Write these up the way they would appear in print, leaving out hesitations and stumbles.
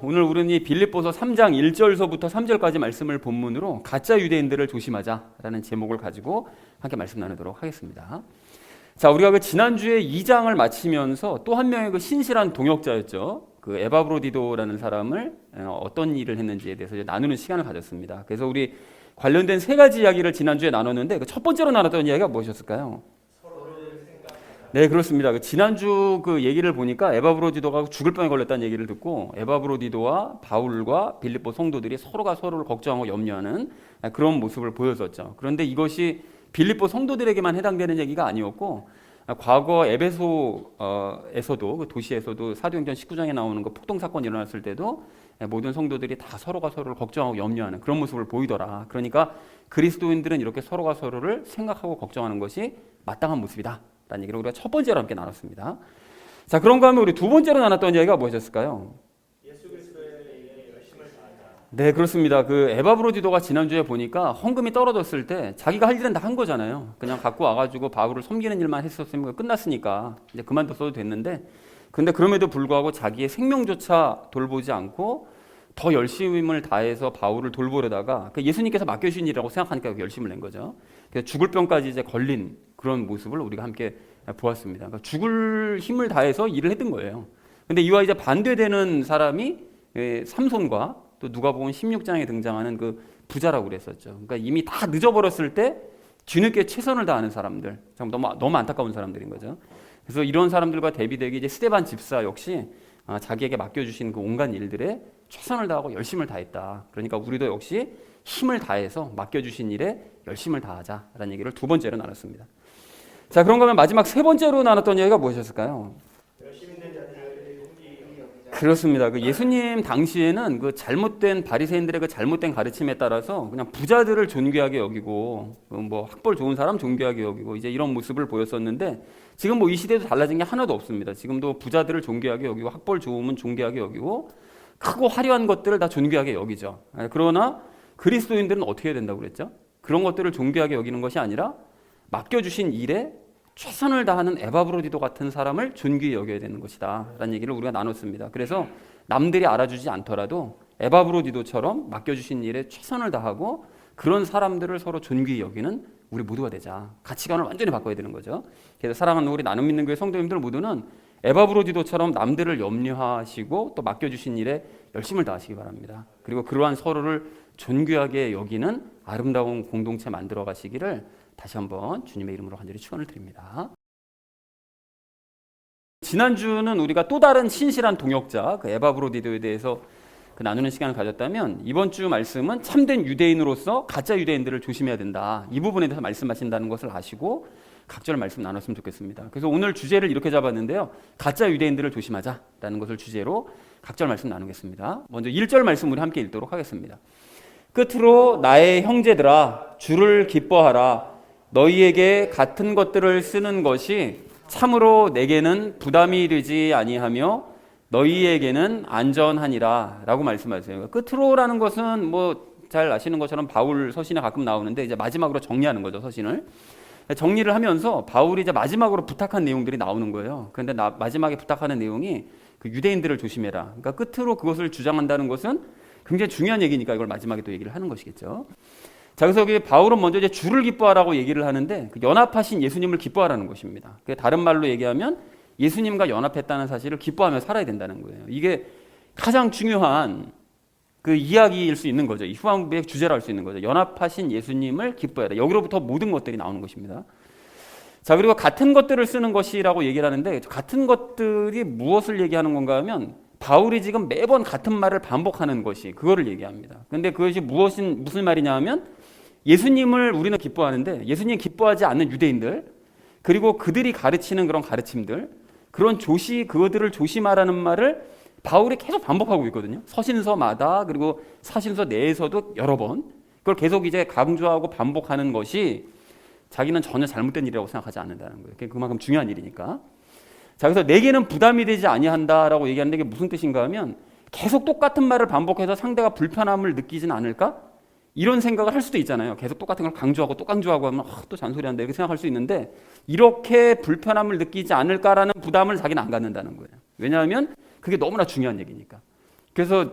오늘 우리는 이 빌립보서 3장 1절서부터 3절까지 말씀을 본문으로 가짜 유대인들을 조심하자라는 제목을 가지고 함께 말씀 나누도록 하겠습니다. 자, 우리가 그 지난주에 2장을 마치면서 또 한 명의 그 신실한 동역자였죠. 그 에바브로디도라는 사람을 어떤 일을 했는지에 대해서 나누는 시간을 가졌습니다. 그래서 우리 관련된 세 가지 이야기를 지난주에 나눴는데 그 첫 번째로 나눴던 이야기가 무엇이었을까요? 네, 그렇습니다. 그 지난주 그 얘기를 보니까 에바브로디도가 죽을 병에 걸렸다는 얘기를 듣고 에바브로디도와 바울과 빌립보 성도들이 서로가 서로를 걱정하고 염려하는 그런 모습을 보였었죠. 그런데 이것이 빌립보 성도들에게만 해당되는 얘기가 아니었고 과거 에베소에서도 그 도시에서도 사도행전 19장에 나오는 그 폭동 사건이 일어났을 때도 모든 성도들이 다 서로가 서로를 걱정하고 염려하는 그런 모습을 보이더라. 그러니까 그리스도인들은 이렇게 서로가 서로를 생각하고 걱정하는 것이 마땅한 모습이다 라는 얘기를 우리가 첫 번째로 함께 나눴습니다. 자, 그런가 하면 우리 두 번째로 나눴던 이야기가 무엇이었을까요? 예수 그리스도의 일에 열심을 다하자. 네, 그렇습니다. 그 에바브로디도가 지난주에 보니까 헌금이 떨어졌을 때 자기가 할 일은 다 한 거잖아요. 그냥 갖고 와가지고 바울을 섬기는 일만 했었으면 끝났으니까 이제 그만뒀어도 됐는데, 근데 그럼에도 불구하고 자기의 생명조차 돌보지 않고 더 열심을 다해서 바울을 돌보려다가 예수님께서 맡겨주신 일이라고 생각하니까 열심을 낸 거죠. 그래서 죽을 병까지 이제 걸린 그런 모습을 우리가 함께 보았습니다. 그러니까 죽을 힘을 다해서 일을 했던 거예요. 근데 이와 이제 반대되는 사람이 삼손과 또 누가복음 16장에 등장하는 그 부자라고 그랬었죠. 그러니까 이미 다 늦어버렸을 때 뒤늦게 최선을 다하는 사람들, 너무 안타까운 사람들인 거죠. 그래서 이런 사람들과 대비되기 이제 스데반 집사 역시 자기에게 맡겨주신 그 온갖 일들에 최선을 다하고 열심을 다했다. 그러니까 우리도 역시 힘을 다해서 맡겨주신 일에 열심을 다하자라는 얘기를 두 번째로 나눴습니다. 자, 그런가 하면 마지막 세 번째로 나눴던 얘기가 무엇이었을까요? 열심히 있는 자들을 용기 여기자. 그렇습니다. 그 예수님 당시에는 그 잘못된 바리새인들의 그 잘못된 가르침에 따라서 그냥 부자들을 존귀하게 여기고 뭐 학벌 좋은 사람 존귀하게 여기고 이제 이런 모습을 보였었는데 지금 뭐 이 시대도 달라진 게 하나도 없습니다. 지금도 부자들을 존귀하게 여기고 학벌 좋으면 존귀하게 여기고 크고 화려한 것들을 다 존귀하게 여기죠. 그러나 그리스도인들은 어떻게 해야 된다고 그랬죠? 그런 것들을 존귀하게 여기는 것이 아니라 맡겨주신 일에 최선을 다하는 에바브로디도 같은 사람을 존귀히 여겨야 되는 것이다 라는 얘기를 우리가 나눴습니다. 그래서 남들이 알아주지 않더라도 에바브로디도처럼 맡겨주신 일에 최선을 다하고 그런 사람들을 서로 존귀히 여기는 우리 모두가 되자. 가치관을 완전히 바꿔야 되는 거죠. 그래서 사랑하는 우리 나눔 믿는 교회 성도님들 모두는 에바브로디도처럼 남들을 염려하시고 또 맡겨주신 일에 열심을 다하시기 바랍니다. 그리고 그러한 서로를 존귀하게 여기는 아름다운 공동체 만들어 가시기를 다시 한번 주님의 이름으로 간절히 축원을 드립니다. 지난주는 우리가 또 다른 신실한 동역자 그 에바브로디도에 대해서 나누는 시간을 가졌다면 이번 주 말씀은 참된 유대인으로서 가짜 유대인들을 조심해야 된다. 이 부분에 대해서 말씀하신다는 것을 아시고 각절 말씀 나눴으면 좋겠습니다. 그래서 오늘 주제를 이렇게 잡았는데요. 가짜 유대인들을 조심하자라는 것을 주제로 각절 말씀 나누겠습니다. 먼저 1절 말씀 우리 함께 읽도록 하겠습니다. 끝으로 나의 형제들아 주를 기뻐하라. 너희에게 같은 것들을 쓰는 것이 참으로 내게는 부담이 되지 아니하며 너희에게는 안전하니라 라고 말씀하세요. 끝으로라는 것은 뭐 잘 아시는 것처럼 바울 서신에 가끔 나오는데 이제 마지막으로 정리하는 거죠. 서신을 정리를 하면서 바울이 이제 마지막으로 부탁한 내용들이 나오는 거예요. 그런데 마지막에 부탁하는 내용이 그 유대인들을 조심해라. 그러니까 끝으로 그것을 주장한다는 것은 굉장히 중요한 얘기니까 이걸 마지막에 또 얘기를 하는 것이겠죠. 자, 그래서 바울은 먼저 이제 주를 기뻐하라고 얘기를 하는데 그 연합하신 예수님을 기뻐하라는 것입니다. 다른 말로 얘기하면 예수님과 연합했다는 사실을 기뻐하며 살아야 된다는 거예요. 이게 가장 중요한 그 이야기일 수 있는 거죠. 이 후반부의 주제로 할 수 있는 거죠. 연합하신 예수님을 기뻐해라. 여기로부터 모든 것들이 나오는 것입니다. 자, 그리고 같은 것들을 쓰는 것이라고 얘기를 하는데 같은 것들이 무엇을 얘기하는 건가 하면 바울이 지금 매번 같은 말을 반복하는 것이 그거를 얘기합니다. 그런데 그것이 무슨 말이냐 하면 예수님을 우리는 기뻐하는데 예수님 기뻐하지 않는 유대인들 그리고 그들이 가르치는 그런 가르침들 그것들을 조심하라는 말을 바울이 계속 반복하고 있거든요. 서신서마다 그리고 사신서 내에서도 여러 번 그걸 계속 이제 강조하고 반복하는 것이 자기는 전혀 잘못된 일이라고 생각하지 않는다는 거예요. 그만큼 중요한 일이니까. 자, 그래서 내게는 부담이 되지 아니한다라고 얘기하는데 이게 무슨 뜻인가 하면 계속 똑같은 말을 반복해서 상대가 불편함을 느끼지는 않을까? 이런 생각을 할 수도 있잖아요. 계속 똑같은 걸 강조하고 또 강조하고 하면 또 잔소리한다 이렇게 생각할 수 있는데 이렇게 불편함을 느끼지 않을까라는 부담을 자기는 안 갖는다는 거예요. 왜냐하면 그게 너무나 중요한 얘기니까. 그래서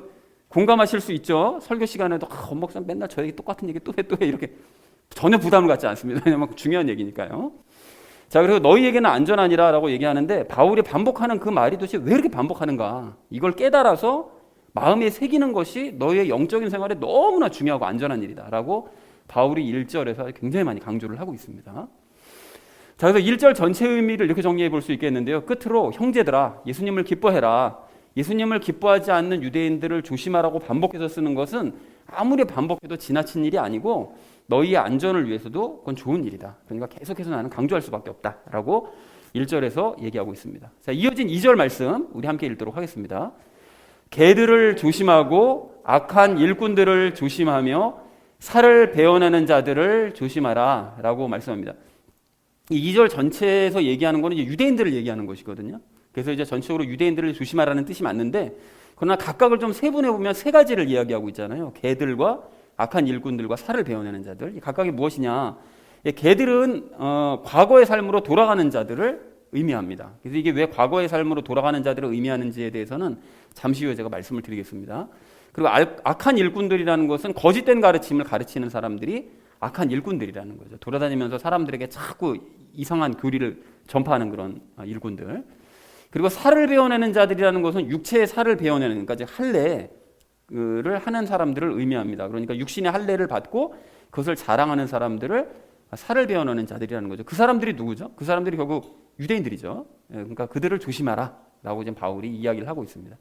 공감하실 수 있죠. 설교 시간에도 엄목사 맨날 저 얘기 똑같은 얘기 또 해 이렇게 전혀 부담을 갖지 않습니다. 왜냐하면 중요한 얘기니까요. 자, 그리고 너희에게는 안전하니라라고 얘기하는데 바울이 반복하는 그 말이 도대체 왜 이렇게 반복하는가? 이걸 깨달아서 마음에 새기는 것이 너희의 영적인 생활에 너무나 중요하고 안전한 일이다라고 바울이 1절에서 굉장히 많이 강조를 하고 있습니다. 자, 그래서 1절 전체 의미를 이렇게 정리해 볼 수 있겠는데요. 끝으로 형제들아 예수님을 기뻐해라. 예수님을 기뻐하지 않는 유대인들을 조심하라고 반복해서 쓰는 것은 아무리 반복해도 지나친 일이 아니고 너희의 안전을 위해서도 그건 좋은 일이다. 그러니까 계속해서 나는 강조할 수밖에 없다라고 1절에서 얘기하고 있습니다. 자, 이어진 2절 말씀 우리 함께 읽도록 하겠습니다. 개들을 조심하고 악한 일꾼들을 조심하며 살을 베어내는 자들을 조심하라 라고 말씀합니다. 이 2절 전체에서 얘기하는 거는 이제 유대인들을 얘기하는 것이거든요. 그래서 이제 전체적으로 유대인들을 조심하라는 뜻이 맞는데, 그러나 각각을 좀 세분해 보면 세 가지를 이야기하고 있잖아요. 개들과 악한 일꾼들과 살을 베어내는 자들. 각각이 무엇이냐? 개들은 과거의 삶으로 돌아가는 자들을 의미합니다. 그래서 이게 왜 과거의 삶으로 돌아가는 자들을 의미하는지에 대해서는 잠시 후에 제가 말씀을 드리겠습니다. 그리고 악한 일꾼들이라는 것은 거짓된 가르침을 가르치는 사람들이 악한 일꾼들이라는 거죠. 돌아다니면서 사람들에게 자꾸 이상한 교리를 전파하는 그런 일꾼들. 그리고 살을 베어내는 자들이라는 것은 육체의 살을 베어내는, 그러니까 할례를 하는 사람들을 의미합니다. 그러니까 육신의 할례를 받고 그것을 자랑하는 사람들을 살을 베어내는 자들이라는 거죠. 그 사람들이 누구죠? 그 사람들이 결국 유대인들이죠. 그러니까 그들을 조심하라 라고 지금 바울이 이야기를 하고 있습니다.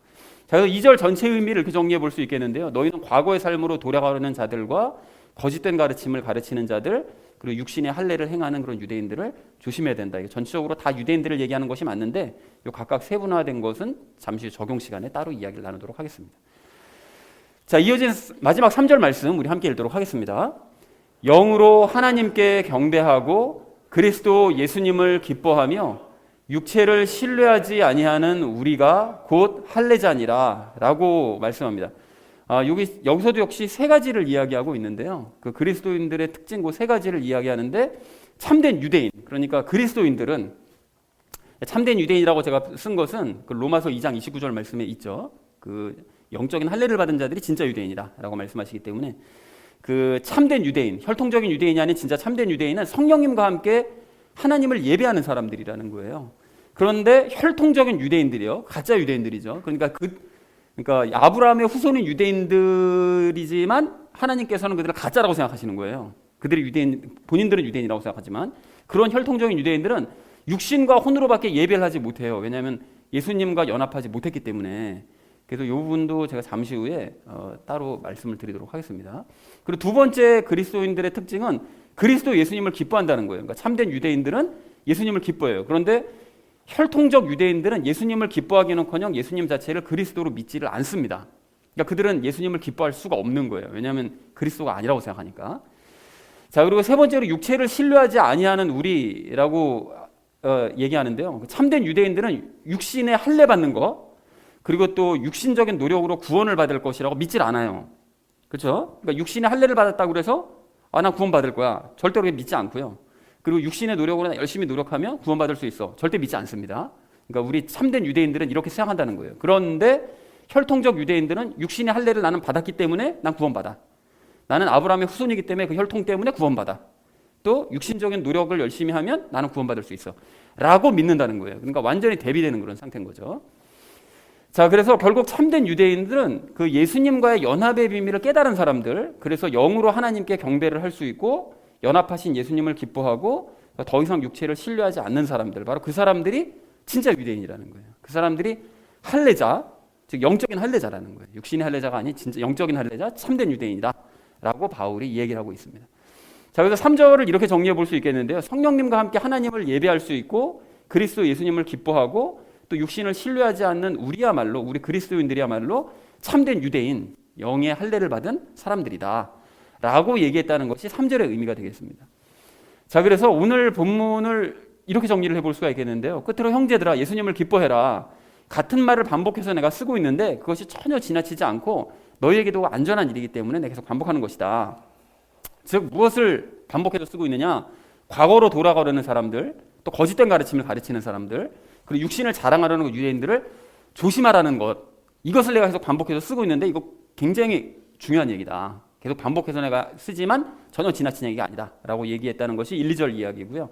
자, 그래서 2절 전체 의미를 이렇게 정리해 볼 수 있겠는데요. 너희는 과거의 삶으로 돌아가려는 자들과 거짓된 가르침을 가르치는 자들, 그리고 육신의 할례를 행하는 그런 유대인들을 조심해야 된다. 이게 전체적으로 다 유대인들을 얘기하는 것이 맞는데 이 각각 세분화된 것은 잠시 후 적용 시간에 따로 이야기를 나누도록 하겠습니다. 자, 이어진 마지막 3절 말씀 우리 함께 읽도록 하겠습니다. 영으로 하나님께 경배하고 그리스도 예수님을 기뻐하며 육체를 신뢰하지 아니하는 우리가 곧 할례자니라 라고 말씀합니다. 여기서도 역시 세 가지를 이야기하고 있는데요. 그 그리스도인들의 특징 그 세 가지를 이야기하는데, 참된 유대인, 그러니까 그리스도인들은, 참된 유대인이라고 제가 쓴 것은 그 로마서 2장 29절 말씀에 있죠. 그 영적인 할례를 받은 자들이 진짜 유대인이다라고 말씀하시기 때문에 그 참된 유대인, 혈통적인 유대인이 아닌 진짜 참된 유대인은 성령님과 함께 하나님을 예배하는 사람들이라는 거예요. 그런데 혈통적인 유대인들이요, 가짜 유대인들이죠. 그러니까 아브라함의 후손인 유대인들이지만 하나님께서는 그들을 가짜라고 생각하시는 거예요. 그들이 유대인, 본인들은 유대인이라고 생각하지만 그런 혈통적인 유대인들은 육신과 혼으로밖에 예배를 하지 못해요. 왜냐하면 예수님과 연합하지 못했기 때문에. 그래서 이 부분도 제가 잠시 후에 따로 말씀을 드리도록 하겠습니다. 그리고 두 번째 그리스도인들의 특징은 그리스도 예수님을 기뻐한다는 거예요. 그러니까 참된 유대인들은 예수님을 기뻐해요. 그런데 혈통적 유대인들은 예수님을 기뻐하기는커녕 예수님 자체를 그리스도로 믿지를 않습니다. 그러니까 그들은 예수님을 기뻐할 수가 없는 거예요. 왜냐하면 그리스도가 아니라고 생각하니까. 자, 그리고 세 번째로 육체를 신뢰하지 아니하는 우리라고 얘기하는데요. 참된 유대인들은 육신의 할례 받는 거, 그리고 또 육신적인 노력으로 구원을 받을 것이라고 믿질 않아요. 그렇죠? 그러니까 육신의 할례를 받았다고 그래서 나 구원 받을 거야, 절대로 믿지 않고요. 그리고 육신의 노력으로 열심히 노력하면 구원받을 수 있어, 절대 믿지 않습니다. 그러니까 우리 참된 유대인들은 이렇게 생각한다는 거예요. 그런데 혈통적 유대인들은 육신의 할례를 나는 받았기 때문에 난 구원받아. 나는 아브라함의 후손이기 때문에 그 혈통 때문에 구원받아. 또 육신적인 노력을 열심히 하면 나는 구원받을 수 있어 라고 믿는다는 거예요. 그러니까 완전히 대비되는 그런 상태인 거죠. 자, 그래서 결국 참된 유대인들은 그 예수님과의 연합의 비밀을 깨달은 사람들, 그래서 영으로 하나님께 경배를 할 수 있고 연합하신 예수님을 기뻐하고 더 이상 육체를 신뢰하지 않는 사람들, 바로 그 사람들이 진짜 유대인이라는 거예요. 그 사람들이 할례자, 즉 영적인 할례자라는 거예요. 육신의 할례자가 아닌 진짜 영적인 할례자, 참된 유대인이다 라고 바울이 얘기를 하고 있습니다. 자, 그래서 3절을 이렇게 정리해 볼 수 있겠는데요. 성령님과 함께 하나님을 예배할 수 있고 그리스도 예수님을 기뻐하고 또 육신을 신뢰하지 않는 우리야말로, 우리 그리스도인들이야말로 참된 유대인, 영의 할례를 받은 사람들이다 라고 얘기했다는 것이 3절의 의미가 되겠습니다. 자, 그래서 오늘 본문을 이렇게 정리를 해볼 수가 있겠는데요. 끝으로 형제들아 예수님을 기뻐해라. 같은 말을 반복해서 내가 쓰고 있는데 그것이 전혀 지나치지 않고 너희에게도 안전한 일이기 때문에 내가 계속 반복하는 것이다. 즉 무엇을 반복해서 쓰고 있느냐? 과거로 돌아가려는 사람들, 또 거짓된 가르침을 가르치는 사람들, 그리고 육신을 자랑하려는 유대인들을 조심하라는 것, 이것을 내가 계속 반복해서 쓰고 있는데 이거 굉장히 중요한 얘기다. 계속 반복해서 내가 쓰지만 전혀 지나친 얘기가 아니다 라고 얘기했다는 것이 1, 2절 이야기고요.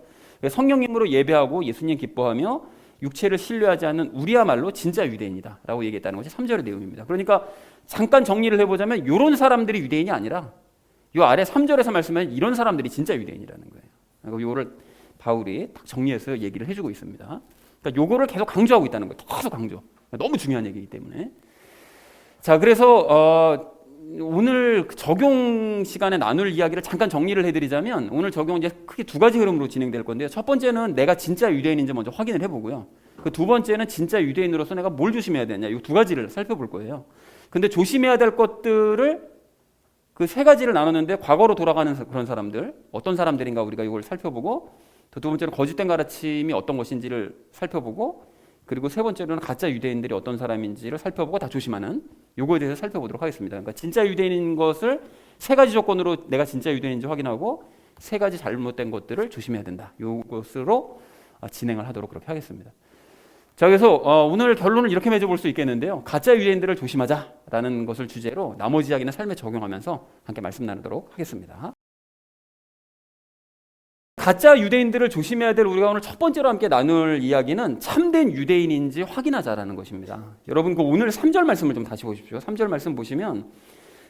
성령님으로 예배하고 예수님 기뻐하며 육체를 신뢰하지 않는 우리야말로 진짜 유대인이다 라고 얘기했다는 것이 3절의 내용입니다. 그러니까 잠깐 정리를 해보자면 이런 사람들이 유대인이 아니라 이 아래 3절에서 말씀하신 이런 사람들이 진짜 유대인이라는 거예요. 그러니까 이거를 바울이 딱 정리해서 얘기를 해주고 있습니다. 그러니까 요거를 계속 강조하고 있다는 거예요. 계속 강조. 너무 중요한 얘기이기 때문에. 자, 그래서 오늘 적용 시간에 나눌 이야기를 잠깐 정리를 해드리자면 오늘 적용은 이제 크게 두 가지 흐름으로 진행될 건데요. 첫 번째는 내가 진짜 유대인인지 먼저 확인을 해보고요. 그 두 번째는 진짜 유대인으로서 내가 뭘 조심해야 되냐, 이 두 가지를 살펴볼 거예요. 근데 조심해야 될 것들을 그 세 가지를 나눴는데 과거로 돌아가는 그런 사람들, 어떤 사람들인가 우리가 이걸 살펴보고, 또 두 번째는 거짓된 가르침이 어떤 것인지를 살펴보고, 그리고 세 번째로는 가짜 유대인들이 어떤 사람인지를 살펴보고 다 조심하는 요거에 대해서 살펴보도록 하겠습니다. 그러니까 진짜 유대인인 것을 세 가지 조건으로 내가 진짜 유대인인지 확인하고 세 가지 잘못된 것들을 조심해야 된다. 요것으로 진행을 하도록 그렇게 하겠습니다. 자, 그래서 오늘 결론을 이렇게 맺어볼 수 있겠는데요. 가짜 유대인들을 조심하자라는 것을 주제로 나머지 이야기는 삶에 적용하면서 함께 말씀 나누도록 하겠습니다. 가짜 유대인들을 조심해야 될 우리가 오늘 첫 번째로 함께 나눌 이야기는 참된 유대인인지 확인하자라는 것입니다. 여러분 그 오늘 3절 말씀을 좀 다시 보십시오. 3절 말씀 보시면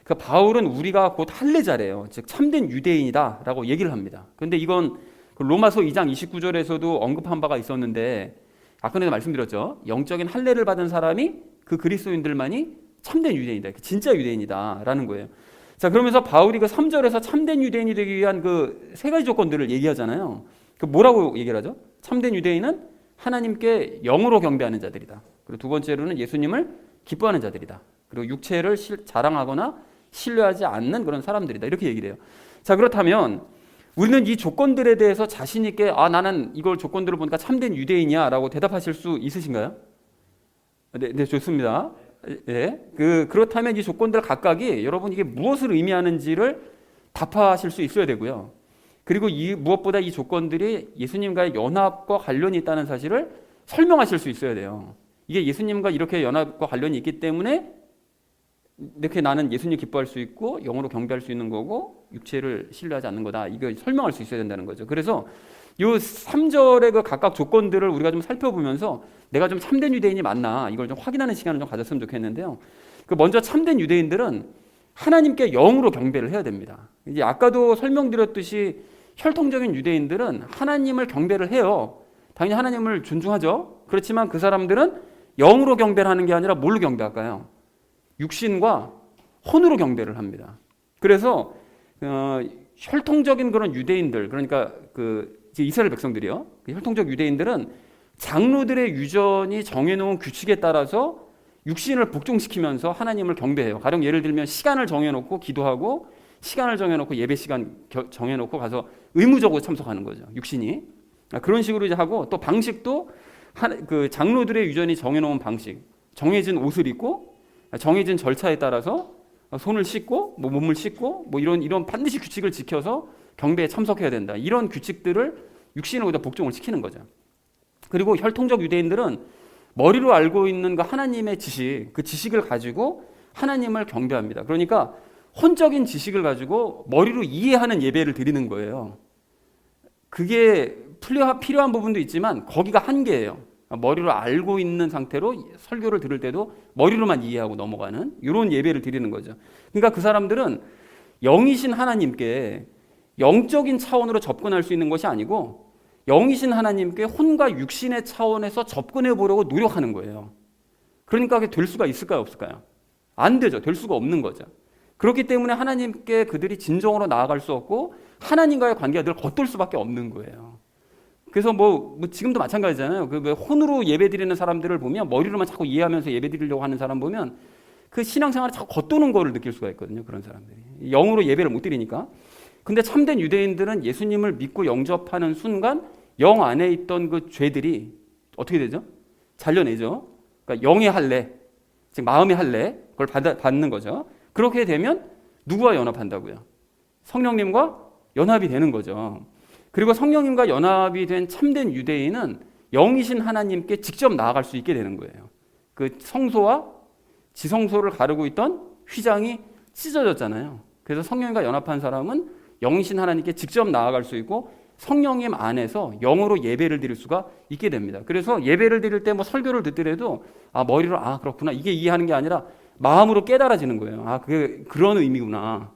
그 바울은 우리가 곧 할례자래요. 즉 참된 유대인이다라고 얘기를 합니다. 그런데 이건 그 로마서 2장 29절에서도 언급한 바가 있었는데 아까 전에 말씀드렸죠. 영적인 할례를 받은 사람이 그 그리스도인들만이 참된 유대인이다. 진짜 유대인이다라는 거예요. 자, 그러면서 바울이 그 3절에서 참된 유대인이 되기 위한 그 세 가지 조건들을 얘기하잖아요. 그 뭐라고 얘기를 하죠? 참된 유대인은 하나님께 영으로 경배하는 자들이다. 그리고 두 번째로는 예수님을 기뻐하는 자들이다. 그리고 육체를 자랑하거나 신뢰하지 않는 그런 사람들이다. 이렇게 얘기를 해요. 자, 그렇다면 우리는 이 조건들에 대해서 자신 있게 나는 이걸 조건들을 보니까 참된 유대인이야 라고 대답하실 수 있으신가요? 네, 좋습니다. 예, 그렇다면 이 조건들 각각이 여러분 이게 무엇을 의미하는지를 답하실 수 있어야 되고요. 그리고 무엇보다 이 조건들이 예수님과의 연합과 관련이 있다는 사실을 설명하실 수 있어야 돼요. 이게 예수님과 이렇게 연합과 관련이 있기 때문에 이렇게 나는 예수님 기뻐할 수 있고 영으로 경배할 수 있는 거고 육체를 신뢰하지 않는 거다. 이걸 설명할 수 있어야 된다는 거죠. 그래서 이 3절의 그 각각 조건들을 우리가 좀 살펴보면서 내가 좀 참된 유대인이 맞나 이걸 좀 확인하는 시간을 좀 가졌으면 좋겠는데요. 먼저 참된 유대인들은 하나님께 영으로 경배를 해야 됩니다. 이제 아까도 설명드렸듯이 혈통적인 유대인들은 하나님을 경배를 해요. 당연히 하나님을 존중하죠. 그렇지만 그 사람들은 영으로 경배를 하는 게 아니라 뭘로 경배할까요? 육신과 혼으로 경배를 합니다. 그래서 혈통적인 그런 유대인들, 그러니까 이스라엘 백성들이요. 혈통적 유대인들은 장로들의 유전이 정해놓은 규칙에 따라서 육신을 복종시키면서 하나님을 경배해요. 가령 예를 들면 시간을 정해놓고 기도하고 시간을 정해놓고 예배 시간 정해놓고 가서 의무적으로 참석하는 거죠. 육신이. 그런 식으로 이제 하고 또 방식도 그 장로들의 유전이 정해놓은 방식, 정해진 옷을 입고 정해진 절차에 따라서 손을 씻고 몸을 씻고 이런 반드시 규칙을 지켜서 경배에 참석해야 된다. 이런 규칙들을 육신을 거기다 복종을 시키는 거죠. 그리고 혈통적 유대인들은 머리로 알고 있는 그 하나님의 지식, 그 지식을 가지고 하나님을 경배합니다. 그러니까 혼적인 지식을 가지고 머리로 이해하는 예배를 드리는 거예요. 그게 필요한 부분도 있지만 거기가 한계예요. 머리로 알고 있는 상태로 설교를 들을 때도 머리로만 이해하고 넘어가는 이런 예배를 드리는 거죠. 그러니까 그 사람들은 영이신 하나님께 영적인 차원으로 접근할 수 있는 것이 아니고 영이신 하나님께 혼과 육신의 차원에서 접근해 보려고 노력하는 거예요. 그러니까 그게 될 수가 있을까요? 없을까요? 안 되죠. 될 수가 없는 거죠. 그렇기 때문에 하나님께 그들이 진정으로 나아갈 수 없고 하나님과의 관계가 늘 겉돌 수밖에 없는 거예요. 그래서 지금도 마찬가지잖아요. 혼으로 예배드리는 사람들을 보면 머리로만 자꾸 이해하면서 예배드리려고 하는 사람 보면 그 신앙생활을 자꾸 겉도는 거를 느낄 수가 있거든요. 그런 사람들이 영으로 예배를 못 드리니까. 근데 참된 유대인들은 예수님을 믿고 영접하는 순간 영 안에 있던 그 죄들이 어떻게 되죠? 잘려내죠. 그러니까 영의 할례, 즉 마음의 할례, 그걸 받는 거죠. 그렇게 되면 누구와 연합한다고요? 성령님과 연합이 되는 거죠. 그리고 성령님과 연합이 된 참된 유대인은 영이신 하나님께 직접 나아갈 수 있게 되는 거예요. 그 성소와 지성소를 가르고 있던 휘장이 찢어졌잖아요. 그래서 성령과 연합한 사람은 영신 하나님께 직접 나아갈 수 있고 성령님 안에서 영으로 예배를 드릴 수가 있게 됩니다. 그래서 예배를 드릴 때 뭐 설교를 듣더라도 머리로 그렇구나 이게 이해하는 게 아니라 마음으로 깨달아지는 거예요. 그게 그런 의미구나.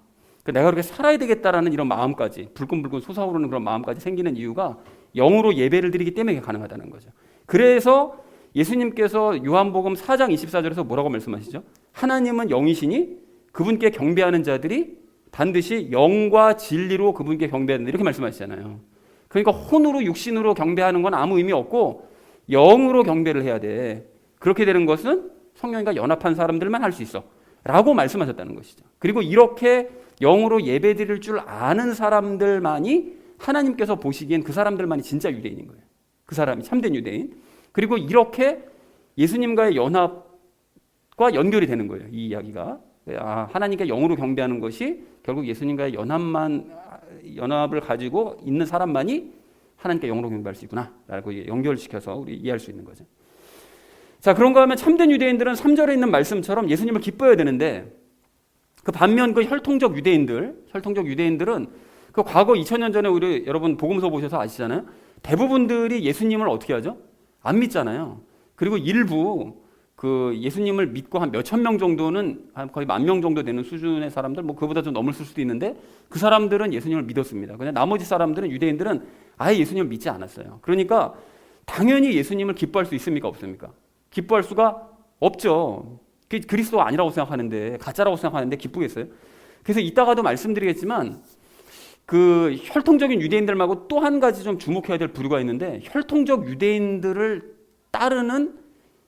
내가 그렇게 살아야 되겠다라는 이런 마음까지 불끈불끈 솟아오르는 그런 마음까지 생기는 이유가 영으로 예배를 드리기 때문에 가능하다는 거죠. 그래서 예수님께서 요한복음 4장 24절에서 뭐라고 말씀하시죠? 하나님은 영이시니 그분께 경배하는 자들이 반드시 영과 진리로 그분께 경배한다 이렇게 말씀하시잖아요. 그러니까 혼으로 육신으로 경배하는 건 아무 의미 없고 영으로 경배를 해야 돼. 그렇게 되는 것은 성령과 연합한 사람들만 할 수 있어 라고 말씀하셨다는 것이죠. 그리고 이렇게 영으로 예배드릴 줄 아는 사람들만이 하나님께서 보시기엔 그 사람들만이 진짜 유대인인 거예요. 그 사람이 참된 유대인. 그리고 이렇게 예수님과의 연합과 연결이 되는 거예요. 이 이야기가. 하나님께 영으로 경배하는 것이 결국 예수님과의 연합을 가지고 있는 사람만이 하나님께 영으로 경배할 수 있구나 라고 연결시켜서 우리 이해할 수 있는 거죠. 자, 그런가 하면 참된 유대인들은 3절에 있는 말씀처럼 예수님을 기뻐해야 되는데 그 반면 그 혈통적 유대인들은 그 과거 2000년 전에 우리 여러분 복음서 보셔서 아시잖아요. 대부분들이 예수님을 어떻게 하죠? 안 믿잖아요. 그리고 일부 그 예수님을 믿고 한 몇천 명 정도는 거의 10,000명 정도 되는 수준의 사람들, 뭐 그보다 좀 넘을 수도 있는데 그 사람들은 예수님을 믿었습니다. 근데 나머지 사람들은 유대인들은 아예 예수님을 믿지 않았어요. 그러니까 당연히 예수님을 기뻐할 수 있습니까? 없습니까? 기뻐할 수가 없죠. 그리스도 아니라고 생각하는데 가짜라고 생각하는데 기쁘겠어요? 그래서 이따가도 말씀드리겠지만 그 혈통적인 유대인들 말고 또 한 가지 좀 주목해야 될 부류가 있는데 혈통적 유대인들을 따르는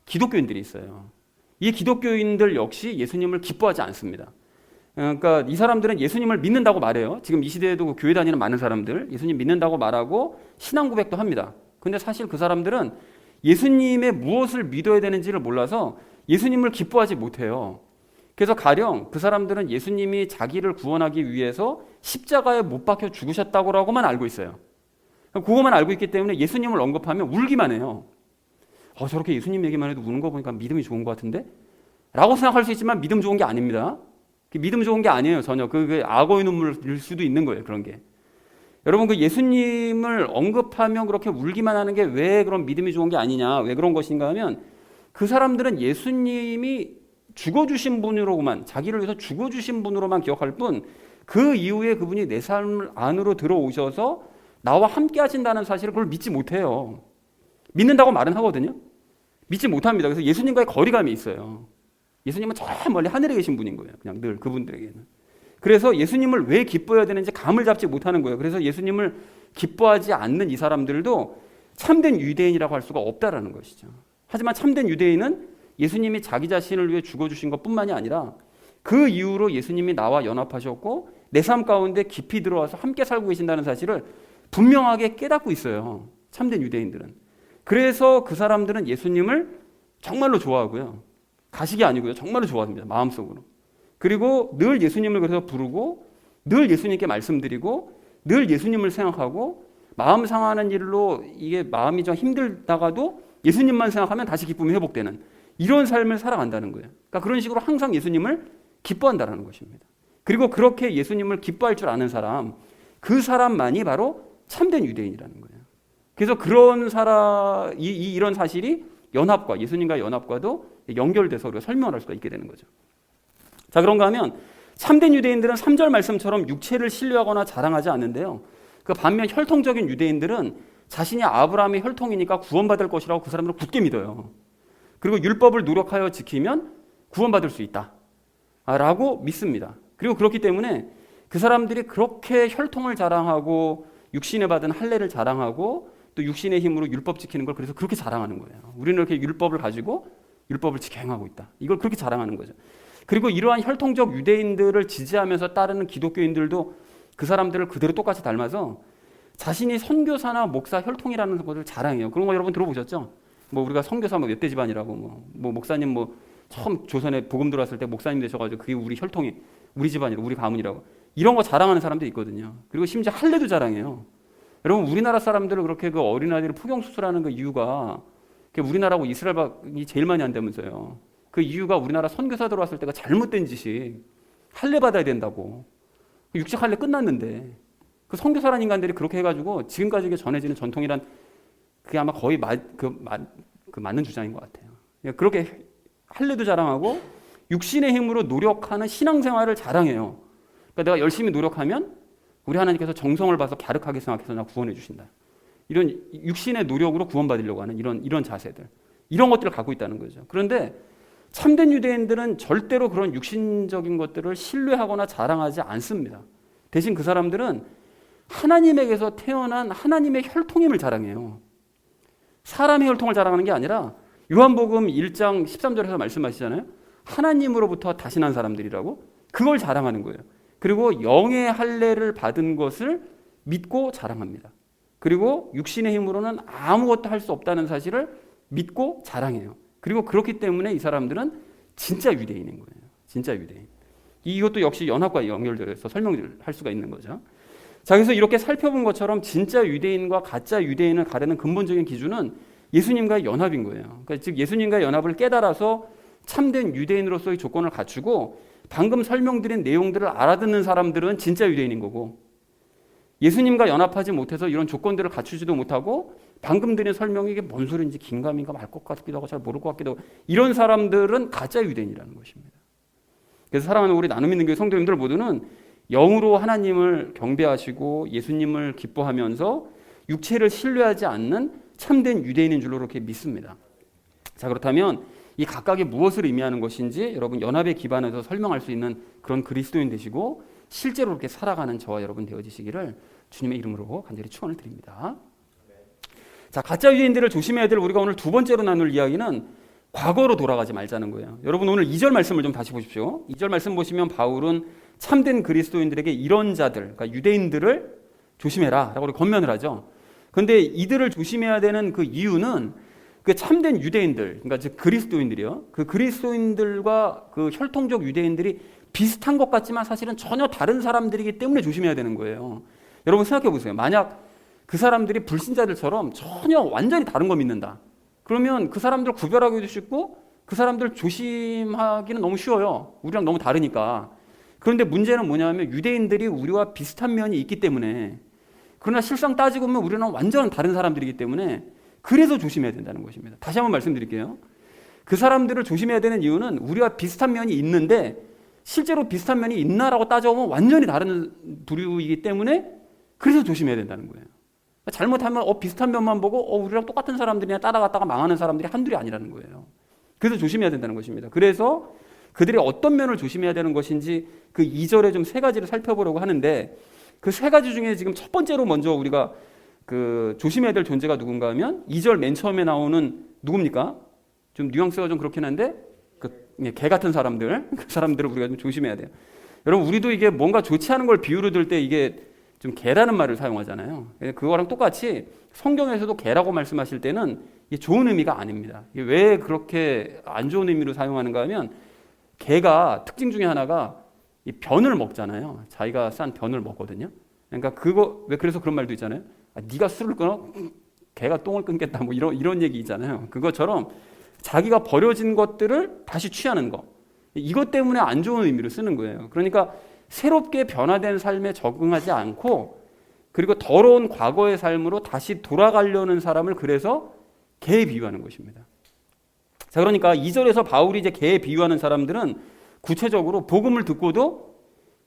기독교인들이 있어요. 이 기독교인들 역시 예수님을 기뻐하지 않습니다. 그러니까 이 사람들은 예수님을 믿는다고 말해요. 지금 이 시대에도 교회 다니는 많은 사람들 예수님 믿는다고 말하고 신앙 고백도 합니다. 근데 사실 그 사람들은 예수님의 무엇을 믿어야 되는지를 몰라서 예수님을 기뻐하지 못해요. 그래서 가령 그 사람들은 예수님이 자기를 구원하기 위해서 십자가에 못 박혀 죽으셨다고만 알고 있어요. 그것만 알고 있기 때문에 예수님을 언급하면 울기만 해요. 저렇게 예수님 얘기만 해도 우는 거 보니까 믿음이 좋은 것 같은데? 라고 생각할 수 있지만 믿음 좋은 게 아닙니다. 믿음 좋은 게 아니에요. 전혀. 그게 악어의 눈물일 수도 있는 거예요. 그런 게. 여러분 그 예수님을 언급하면 그렇게 울기만 하는 게 왜 그런 믿음이 좋은 게 아니냐, 왜 그런 것인가 하면 그 사람들은 예수님이 죽어주신 분으로만, 자기를 위해서 죽어주신 분으로만 기억할 뿐 그 이후에 그분이 내 삶 안으로 들어오셔서 나와 함께 하신다는 사실을 그걸 믿지 못해요. 믿는다고 말은 하거든요. 믿지 못합니다. 그래서 예수님과의 거리감이 있어요. 예수님은 저 멀리 하늘에 계신 분인 거예요. 그냥 늘 그분들에게는. 그래서 예수님을 왜 기뻐해야 되는지 감을 잡지 못하는 거예요. 그래서 예수님을 기뻐하지 않는 이 사람들도 참된 유대인이라고 할 수가 없다라는 것이죠. 하지만 참된 유대인은 예수님이 자기 자신을 위해 죽어주신 것뿐만이 아니라 그 이후로 예수님이 나와 연합하셨고 내 삶 가운데 깊이 들어와서 함께 살고 계신다는 사실을 분명하게 깨닫고 있어요. 참된 유대인들은. 그래서 그 사람들은 예수님을 정말로 좋아하고요. 가식이 아니고요. 정말로 좋아합니다. 마음속으로. 그리고 늘 예수님을 그래서 부르고 늘 예수님께 말씀드리고 늘 예수님을 생각하고 마음 상하는 일로 이게 마음이 좀 힘들다가도 예수님만 생각하면 다시 기쁨이 회복되는 이런 삶을 살아간다는 거예요. 그러니까 그런 식으로 항상 예수님을 기뻐한다는 것입니다. 그리고 그렇게 예수님을 기뻐할 줄 아는 사람, 그 사람만이 바로 참된 유대인이라는 거예요. 그래서 그런 이런 사실이 연합과 예수님과의 연합과도 연결돼서 우리가 설명을 할 수가 있게 되는 거죠. 자, 그런가 하면 참된 유대인들은 3절 말씀처럼 육체를 신뢰하거나 자랑하지 않는데요. 그 반면 혈통적인 유대인들은 자신이 아브라함의 혈통이니까 구원받을 것이라고 그 사람들을 굳게 믿어요. 그리고 율법을 노력하여 지키면 구원받을 수 있다 라고 믿습니다. 그리고 그렇기 때문에 그 사람들이 그렇게 혈통을 자랑하고 육신에 받은 할례를 자랑하고 또 육신의 힘으로 율법 지키는 걸 그래서 그렇게 자랑하는 거예요. 우리는 이렇게 율법을 가지고 율법을 지켜 행하고 있다. 이걸 그렇게 자랑하는 거죠. 그리고 이러한 혈통적 유대인들을 지지하면서 따르는 기독교인들도 그 사람들을 그대로 똑같이 닮아서 자신이 선교사나 목사 혈통이라는 것을 자랑해요. 그런 거 여러분 들어보셨죠? 뭐 우리가 선교사 몇 대 집안이라고 뭐 목사님 처음 조선에 복음 들어왔을 때 목사님 되셔가지고 그게 우리 혈통이 우리 집안이라고 우리 가문이라고 이런 거 자랑하는 사람도 있거든요. 그리고 심지어 할례도 자랑해요. 여러분 우리나라 사람들은 그렇게 그 어린아이를 포경 수술하는 그 이유가 우리나라하고 이스라엘이 제일 많이 한다면서요. 그 이유가 우리나라 선교사 들어왔을 때가 잘못된 짓이 할례 받아야 된다고. 육식 할례 끝났는데 그 선교사란 인간들이 그렇게 해가지고 지금까지 이게 전해지는 전통이란 그게 아마 거의 맞는 주장인 것 같아요. 그렇게 할례도 자랑하고 육신의 힘으로 노력하는 신앙생활을 자랑해요. 그러니까 내가 열심히 노력하면 우리 하나님께서 정성을 봐서 갸륵하게 생각해서 나 구원해 주신다. 이런 육신의 노력으로 구원받으려고 하는 이런 자세들, 이런 것들을 갖고 있다는 거죠. 그런데 참된 유대인들은 절대로 그런 육신적인 것들을 신뢰하거나 자랑하지 않습니다. 대신 그 사람들은 하나님에게서 태어난 하나님의 혈통임을 자랑해요. 사람의 혈통을 자랑하는 게 아니라 요한복음 1장 13절에서 말씀하시잖아요. 하나님으로부터 다시 난 사람들이라고, 그걸 자랑하는 거예요. 그리고 영의 할례를 받은 것을 믿고 자랑합니다. 그리고 육신의 힘으로는 아무것도 할 수 없다는 사실을 믿고 자랑해요. 그리고 그렇기 때문에 이 사람들은 진짜 유대인인 거예요. 진짜 유대인. 이것도 역시 연합과 연결돼서 설명을 할 수가 있는 거죠. 자, 그래서 이렇게 살펴본 것처럼 진짜 유대인과 가짜 유대인을 가르는 근본적인 기준은 예수님과의 연합인 거예요. 그러니까 즉 예수님과의 연합을 깨달아서 참된 유대인으로서의 조건을 갖추고 방금 설명드린 내용들을 알아듣는 사람들은 진짜 유대인인 거고, 예수님과 연합하지 못해서 이런 조건들을 갖추지도 못하고 방금 드린 설명이 이게 뭔 소리인지 긴가민가 말 것 같기도 하고 잘 모를 것 같기도 하고, 이런 사람들은 가짜 유대인이라는 것입니다. 그래서 사랑하는 우리 나눔 있는 교회 성도님들 모두는 영으로 하나님을 경배하시고 예수님을 기뻐하면서 육체를 신뢰하지 않는 참된 유대인인 줄로 그렇게 믿습니다. 자, 그렇다면 이 각각이 무엇을 의미하는 것인지 여러분 연합에 기반해서 설명할 수 있는 그런 그리스도인 되시고 실제로 그렇게 살아가는 저와 여러분 되어지시기를 주님의 이름으로 간절히 축원을 드립니다. 자, 가짜 유대인들을 조심해야 될 우리가 오늘 두 번째로 나눌 이야기는 과거로 돌아가지 말자는 거예요. 여러분 오늘 2절 말씀을 좀 다시 보십시오. 2절 말씀 보시면 바울은 참된 그리스도인들에게 이런 자들, 그러니까 유대인들을 조심해라 라고 권면을 하죠. 그런데 이들을 조심해야 되는 그 이유는 그 참된 유대인들, 그러니까 즉 그리스도인들이요, 그 그리스도인들과 그 혈통적 유대인들이 비슷한 것 같지만 사실은 전혀 다른 사람들이기 때문에 조심해야 되는 거예요. 여러분 생각해 보세요. 만약 그 사람들이 불신자들처럼 전혀 완전히 다른 거 믿는다, 그러면 그 사람들 구별하기도 쉽고 그 사람들 조심하기는 너무 쉬워요. 우리랑 너무 다르니까. 그런데 문제는 뭐냐면 유대인들이 우리와 비슷한 면이 있기 때문에, 그러나 실상 따지고 보면 우리는 완전 다른 사람들이기 때문에 그래서 조심해야 된다는 것입니다. 다시 한번 말씀드릴게요. 그 사람들을 조심해야 되는 이유는 우리와 비슷한 면이 있는데 실제로 비슷한 면이 있나라고 따져보면 완전히 다른 부류이기 때문에 그래서 조심해야 된다는 거예요. 잘못하면 비슷한 면만 보고 우리랑 똑같은 사람들이나 따라갔다가 망하는 사람들이 한둘이 아니라는 거예요. 그래서 조심해야 된다는 것입니다. 그래서 그들이 어떤 면을 조심해야 되는 것인지 그 2절에 좀 세 가지를 살펴보려고 하는데, 그 세 가지 중에 지금 첫 번째로 먼저 우리가 그 조심해야 될 존재가 누군가 하면 2절 맨 처음에 나오는 누굽니까? 좀 뉘앙스가 좀 그렇긴 한데 개 같은 사람들, 그 사람들을 우리가 좀 조심해야 돼요. 여러분 우리도 이게 뭔가 좋지 않은 걸 비유로 들 때 이게 좀 개라는 말을 사용하잖아요. 그거랑 똑같이 성경에서도 개라고 말씀하실 때는 이게 좋은 의미가 아닙니다. 이게 왜 그렇게 안 좋은 의미로 사용하는가 하면, 개가 특징 중에 하나가 이 변을 먹잖아요. 자기가 싼 변을 먹거든요. 그러니까 그래서 그런 말도 있잖아요. 네가 술을 끊어? 개가 똥을 끊겠다. 뭐 이런 얘기 있잖아요. 그것처럼 자기가 버려진 것들을 다시 취하는 거. 이것 때문에 안 좋은 의미로 쓰는 거예요. 그러니까 새롭게 변화된 삶에 적응하지 않고, 그리고 더러운 과거의 삶으로 다시 돌아가려는 사람을 그래서 개에 비유하는 것입니다. 자, 그러니까 2절에서 바울이 이제 개에 비유하는 사람들은 구체적으로 복음을 듣고도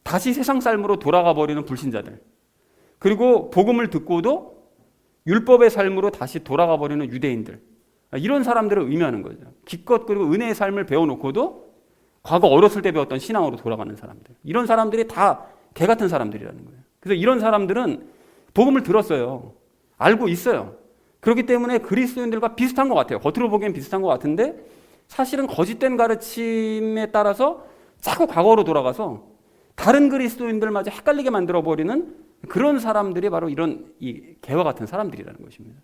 다시 세상 삶으로 돌아가 버리는 불신자들, 그리고 복음을 듣고도 율법의 삶으로 다시 돌아가 버리는 유대인들, 이런 사람들을 의미하는 거죠. 기껏 그리고 은혜의 삶을 배워놓고도 과거 어렸을 때 배웠던 신앙으로 돌아가는 사람들, 이런 사람들이 다 개 같은 사람들이라는 거예요. 그래서 이런 사람들은 복음을 들었어요. 알고 있어요. 그렇기 때문에 그리스도인들과 비슷한 것 같아요. 겉으로 보기엔 비슷한 것 같은데 사실은 거짓된 가르침에 따라서 자꾸 과거로 돌아가서 다른 그리스도인들마저 헷갈리게 만들어버리는 그런 사람들이 바로 이런 이 개와 같은 사람들이라는 것입니다.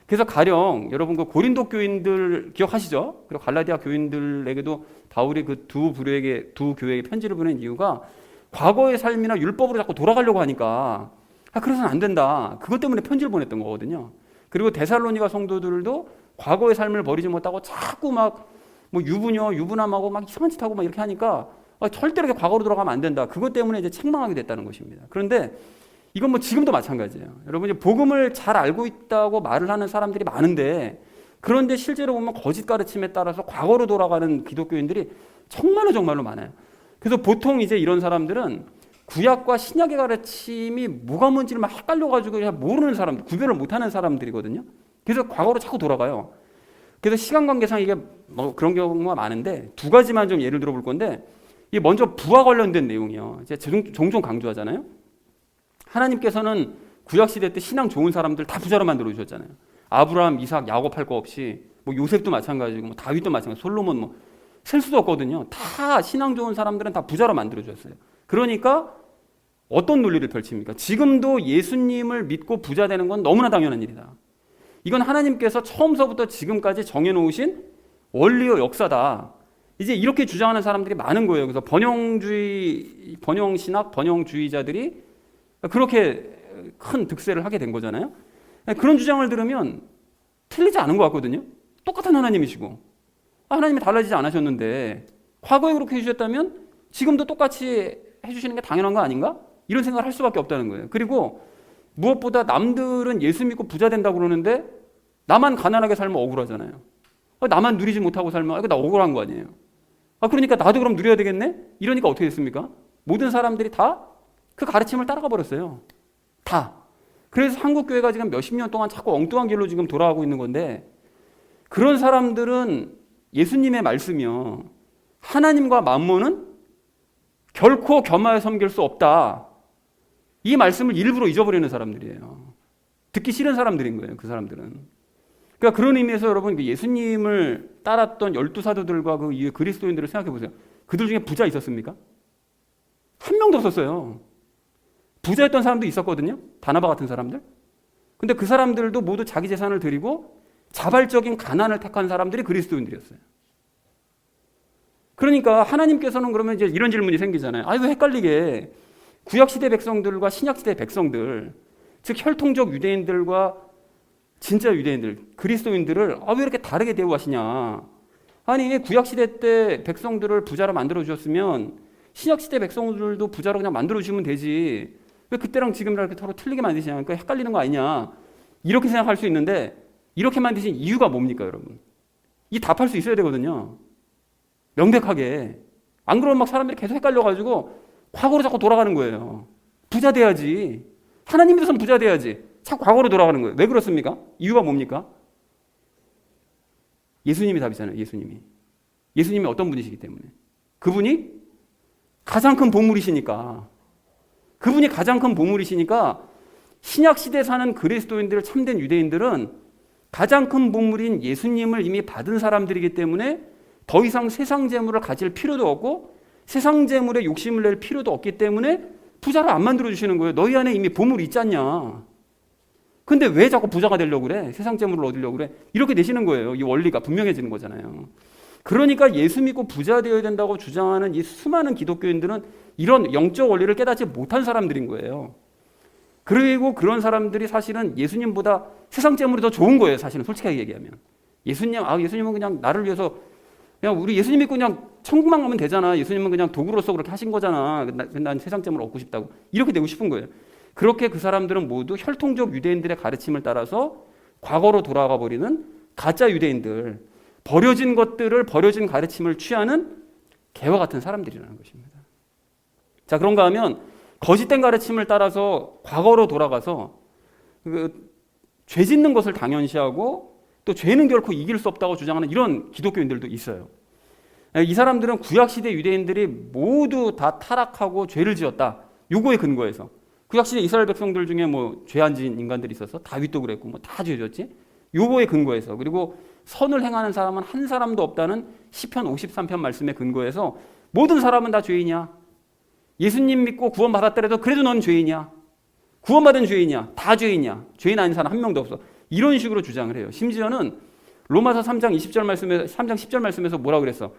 그래서 가령 여러분 그 고린도 교인들 기억하시죠? 그리고 갈라디아 교인들에게도 바울이 그 두 교회에게 편지를 보낸 이유가 과거의 삶이나 율법으로 자꾸 돌아가려고 하니까 그래서는 안 된다. 그것 때문에 편지를 보냈던 거거든요. 그리고 데살로니가 성도들도 과거의 삶을 버리지 못하고 자꾸 막 뭐 유부남하고 막 이상한 짓 하고 막 이렇게 하니까 절대로 이렇게 과거로 돌아가면 안 된다. 그것 때문에 이제 책망하게 됐다는 것입니다. 그런데 이건 뭐 지금도 마찬가지예요. 여러분 이제 복음을 잘 알고 있다고 말을 하는 사람들이 많은데 그런데 실제로 보면 거짓 가르침에 따라서 과거로 돌아가는 기독교인들이 정말로 많아요. 그래서 보통 이제 이런 사람들은 구약과 신약의 가르침이 뭐가 뭔지를 막 헷갈려가지고 그냥 모르는 사람들, 구별을 못하는 사람들이거든요. 그래서 과거로 자꾸 돌아가요. 그래서 시간 관계상 이게 뭐 그런 경우가 많은데 두 가지만 좀 예를 들어볼 건데 이게 먼저 부와 관련된 내용이요. 제가 종종 강조하잖아요. 하나님께서는 구약 시대 때 신앙 좋은 사람들 다 부자로 만들어 주셨잖아요. 아브라함, 이삭, 야곱 할 거 없이 뭐 요셉도 마찬가지고 뭐 다윗도 마찬가지, 솔로몬 뭐 셀 수도 없거든요. 다 신앙 좋은 사람들은 다 부자로 만들어 주셨어요. 그러니까 어떤 논리를 펼칩니까? 지금도 예수님을 믿고 부자 되는 건 너무나 당연한 일이다. 이건 하나님께서 처음서부터 지금까지 정해놓으신 원리의 역사다. 이제 이렇게 주장하는 사람들이 많은 거예요. 그래서 번영신학, 번영주의자들이 그렇게 큰 득세를 하게 된 거잖아요. 그런 주장을 들으면 틀리지 않은 것 같거든요. 똑같은 하나님이시고 하나님이 달라지지 않으셨는데 과거에 그렇게 해주셨다면 지금도 똑같이 해주시는 게 당연한 거 아닌가? 이런 생각을 할 수밖에 없다는 거예요. 그리고 무엇보다 남들은 예수 믿고 부자 된다고 그러는데 나만 가난하게 살면 억울하잖아요. 나만 누리지 못하고 살면 이거 나 억울한 거 아니에요. 그러니까 나도 그럼 누려야 되겠네? 이러니까 어떻게 됐습니까? 모든 사람들이 다 그 가르침을 따라가 버렸어요. 다. 그래서 한국교회가 지금 몇십 년 동안 자꾸 엉뚱한 길로 지금 돌아가고 있는 건데 그런 사람들은 예수님의 말씀이요. 하나님과 만몬은 결코 겸하여 섬길 수 없다. 이 말씀을 일부러 잊어버리는 사람들이에요. 듣기 싫은 사람들인 거예요. 그 사람들은. 그러니까 그런 의미에서 여러분 예수님을 따랐던 12사도들과 그 이후의 그리스도인들을 생각해 보세요. 그들 중에 부자 있었습니까? 한 명도 없었어요. 부자였던 사람도 있었거든요. 바나바 같은 사람들. 근데 그 사람들도 모두 자기 재산을 드리고 자발적인 가난을 택한 사람들이 그리스도인들이었어요. 그러니까 하나님께서는 그러면 이제 이런 질문이 생기잖아요. 왜 헷갈리게 구약시대 백성들과 신약시대 백성들, 즉 혈통적 유대인들과 진짜 유대인들, 그리스도인들을 왜 이렇게 다르게 대우하시냐. 아니 구약시대 때 백성들을 부자로 만들어 주셨으면 신약시대 백성들도 부자로 그냥 만들어 주시면 되지. 왜 그때랑 지금이랑 이렇게 서로 틀리게 만드시냐. 그러니까 헷갈리는 거 아니냐. 이렇게 생각할 수 있는데 이렇게 만드신 이유가 뭡니까 여러분? 이 답할 수 있어야 되거든요. 명백하게. 안 그러면 막 사람들이 계속 헷갈려가지고 과거로 자꾸 돌아가는 거예요. 부자 돼야지. 하나님 믿어서는 부자 돼야지. 자꾸 과거로 돌아가는 거예요. 왜 그렇습니까? 이유가 뭡니까? 예수님이 답이잖아요. 예수님이 어떤 분이시기 때문에. 그분이 가장 큰 보물이시니까. 그분이 가장 큰 보물이시니까 신약시대에 사는 그리스도인들, 참된 유대인들은 가장 큰 보물인 예수님을 이미 받은 사람들이기 때문에 더 이상 세상 재물을 가질 필요도 없고 세상 재물에 욕심을 낼 필요도 없기 때문에 부자를 안 만들어 주시는 거예요. 너희 안에 이미 보물이 있지 않냐. 근데 왜 자꾸 부자가 되려고 그래? 세상 재물을 얻으려고 그래? 이렇게 되시는 거예요. 이 원리가 분명해지는 거잖아요. 그러니까 예수 믿고 부자 되어야 된다고 주장하는 이 수많은 기독교인들은 이런 영적 원리를 깨닫지 못한 사람들인 거예요. 그리고 그런 사람들이 사실은 예수님보다 세상 재물이 더 좋은 거예요. 사실은 솔직하게 얘기하면. 예수님은 그냥 나를 위해서 그냥 우리 예수님 믿고 그냥 천국만 가면 되잖아. 예수님은 그냥 도구로서 그렇게 하신 거잖아. 난 세상 재물을 얻고 싶다고. 이렇게 되고 싶은 거예요. 그렇게 그 사람들은 모두 혈통적 유대인들의 가르침을 따라서 과거로 돌아가 버리는 가짜 유대인들, 버려진 것들을 버려진 가르침을 취하는 개와 같은 사람들이라는 것입니다. 자, 그런가 하면 거짓된 가르침을 따라서 과거로 돌아가서 죄 짓는 것을 당연시하고 또 죄는 결코 이길 수 없다고 주장하는 이런 기독교인들도 있어요. 이 사람들은 구약시대 유대인들이 모두 다 타락하고 죄를 지었다. 요거에 근거해서. 구약시대 이스라엘 백성들 중에 뭐 죄 안 지은 인간들이 있어서 다윗도 그랬고 뭐 다 죄 지었지. 요거에 근거해서. 그리고 선을 행하는 사람은 한 사람도 없다는 시편 53편 말씀에 근거해서 모든 사람은 다 죄인이야. 예수님 믿고 구원받았더라도 그래도 넌 죄인이야. 구원받은 죄인이야. 다 죄인이야. 죄인 아닌 사람 한 명도 없어. 이런 식으로 주장을 해요. 심지어는 로마서 3장 10절 말씀에서 뭐라 그랬어?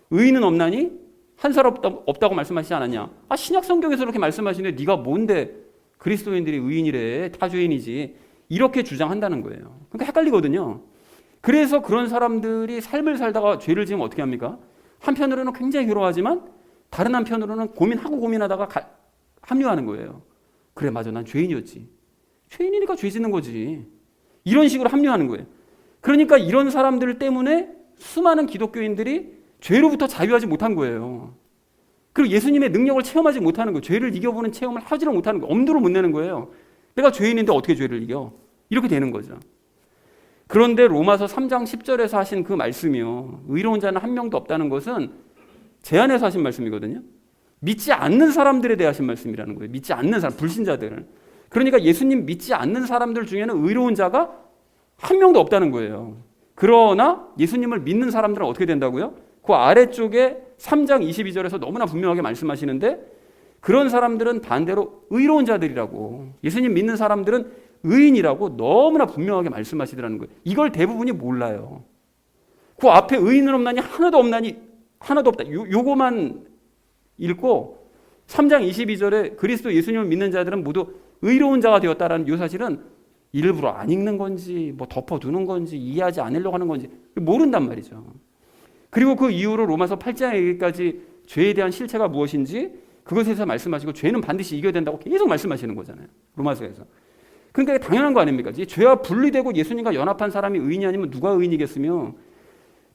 의인은 없나니? 한 사람 없다고 말씀하시지 않았냐? 신약 성경에서 그렇게 말씀하시는데 네가 뭔데 그리스도인들이 의인이래? 다 죄인이지. 이렇게 주장한다는 거예요. 그러니까 헷갈리거든요. 그래서 그런 사람들이 삶을 살다가 죄를 지으면 어떻게 합니까? 한편으로는 굉장히 괴로워하지만 다른 한편으로는 고민하다가 합류하는 거예요. 그래, 맞아, 난 죄인이었지. 죄인이니까 죄 짓는 거지. 이런 식으로 합류하는 거예요. 그러니까 이런 사람들 때문에 수많은 기독교인들이 죄로부터 자유하지 못한 거예요. 그리고 예수님의 능력을 체험하지 못하는 거예요. 죄를 이겨보는 체험을 하지를 못하는 거예요. 엄두를 못 내는 거예요. 내가 죄인인데 어떻게 죄를 이겨? 이렇게 되는 거죠. 그런데 로마서 3장 10절에서 하신 그 말씀이요, 의로운 자는 한 명도 없다는 것은 제 안에서 하신 말씀이거든요. 믿지 않는 사람들에 대해 하신 말씀이라는 거예요. 믿지 않는 사람, 불신자들. 그러니까 예수님 믿지 않는 사람들 중에는 의로운 자가 한 명도 없다는 거예요. 그러나 예수님을 믿는 사람들은 어떻게 된다고요? 그 아래쪽에 3장 22절에서 너무나 분명하게 말씀하시는데, 그런 사람들은 반대로 의로운 자들이라고, 예수님 믿는 사람들은 의인이라고 너무나 분명하게 말씀하시더라는 거예요. 이걸 대부분이 몰라요. 그 앞에 의인은 없나니 하나도 없나니 하나도 없다. 요거만 읽고 3장 22절에 그리스도 예수님을 믿는 자들은 모두 의로운 자가 되었다라는 이 사실은 일부러 안 읽는 건지 뭐 덮어두는 건지 이해하지 않으려고 하는 건지 모른단 말이죠. 그리고 그 이후로 로마서 8장에까지 죄에 대한 실체가 무엇인지 그것에 대해서 말씀하시고 죄는 반드시 이겨야 된다고 계속 말씀하시는 거잖아요. 로마서에서. 그러니까 당연한 거 아닙니까? 죄와 분리되고 예수님과 연합한 사람이 의인이 아니면 누가 의인이겠으며,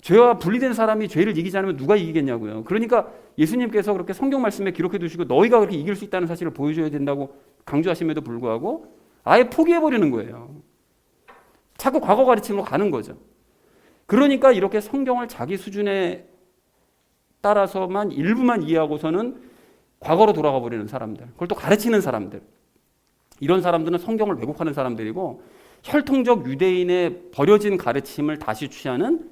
죄와 분리된 사람이 죄를 이기지 않으면 누가 이기겠냐고요. 그러니까 예수님께서 그렇게 성경 말씀에 기록해 두시고 너희가 그렇게 이길 수 있다는 사실을 보여줘야 된다고 강조하심에도 불구하고 아예 포기해버리는 거예요. 자꾸 과거 가르침으로 가는 거죠. 그러니까 이렇게 성경을 자기 수준에 따라서만 일부만 이해하고서는 과거로 돌아가 버리는 사람들, 그걸 또 가르치는 사람들, 이런 사람들은 성경을 왜곡하는 사람들이고 혈통적 유대인의 버려진 가르침을 다시 취하는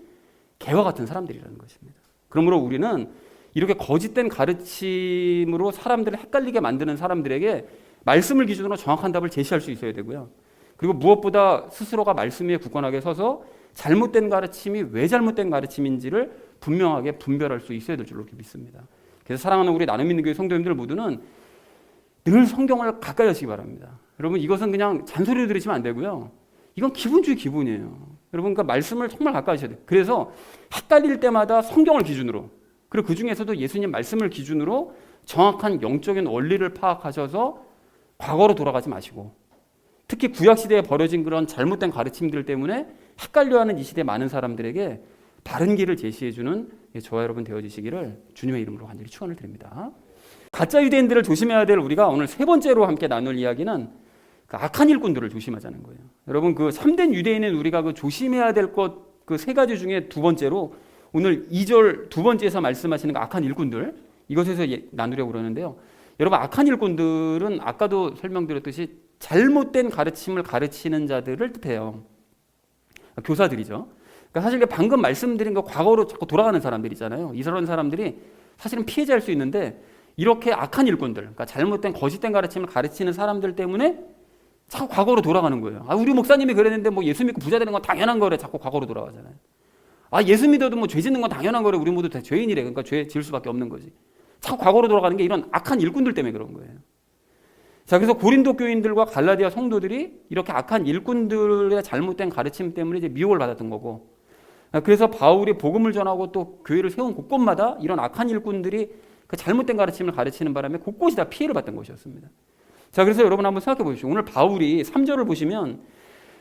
개와 같은 사람들이라는 것입니다. 그러므로 우리는 이렇게 거짓된 가르침으로 사람들을 헷갈리게 만드는 사람들에게 말씀을 기준으로 정확한 답을 제시할 수 있어야 되고요. 그리고 무엇보다 스스로가 말씀 위에 굳건하게 서서 잘못된 가르침이 왜 잘못된 가르침인지를 분명하게 분별할 수 있어야 될 줄로 믿습니다. 그래서 사랑하는 우리 나눔 있는 교회 성도님들 모두는 늘 성경을 가까이 하시기 바랍니다. 여러분, 이것은 그냥 잔소리로 들으시면 안 되고요. 이건 기분 중에 기분이에요. 여러분, 그러니까 말씀을 정말 가까이 하셔야 돼요. 그래서 헷갈릴 때마다 성경을 기준으로, 그리고 그 중에서도 예수님 말씀을 기준으로 정확한 영적인 원리를 파악하셔서 과거로 돌아가지 마시고, 특히 구약시대에 벌어진 그런 잘못된 가르침들 때문에 헷갈려하는 이 시대 많은 사람들에게 바른 길을 제시해주는 저와 여러분 되어주시기를 주님의 이름으로 간절히 축원을 드립니다. 가짜 유대인들을 조심해야 될 우리가 오늘 세 번째로 함께 나눌 이야기는 그 악한 일꾼들을 조심하자는 거예요. 여러분, 그 참된 유대인은 우리가 그 조심해야 될 것 그 세 가지 중에 두 번째로 오늘 2절 두 번째에서 말씀하시는 그 악한 일꾼들, 이것에서 나누려고 그러는데요. 여러분, 악한 일꾼들은 아까도 설명드렸듯이 잘못된 가르침을 가르치는 자들을 뜻해요. 교사들이죠. 그러니까 사실 방금 말씀드린 거 과거로 자꾸 돌아가는 사람들이잖아요. 이런 사람들이 사실은 피해자일 수 있는데 이렇게 악한 일꾼들, 그러니까 잘못된 거짓된 가르침을 가르치는 사람들 때문에 자꾸 과거로 돌아가는 거예요. 아, 우리 목사님이 그랬는데 뭐 예수 믿고 부자 되는 건 당연한 거래. 자꾸 과거로 돌아가잖아요. 아, 예수 믿어도 뭐 죄 짓는 건 당연한 거래. 우리 모두 다 죄인이래. 그러니까 죄 지을 수밖에 없는 거지. 자꾸 과거로 돌아가는 게 이런 악한 일꾼들 때문에 그런 거예요. 자, 그래서 고린도 교인들과 갈라디아 성도들이 이렇게 악한 일꾼들의 잘못된 가르침 때문에 이제 미혹을 받았던 거고, 그래서 바울이 복음을 전하고 또 교회를 세운 곳곳마다 이런 악한 일꾼들이 그 잘못된 가르침을 가르치는 바람에 곳곳이 다 피해를 받던 것이었습니다. 자, 그래서 여러분 한번 생각해 보십시오. 오늘 바울이 3절을 보시면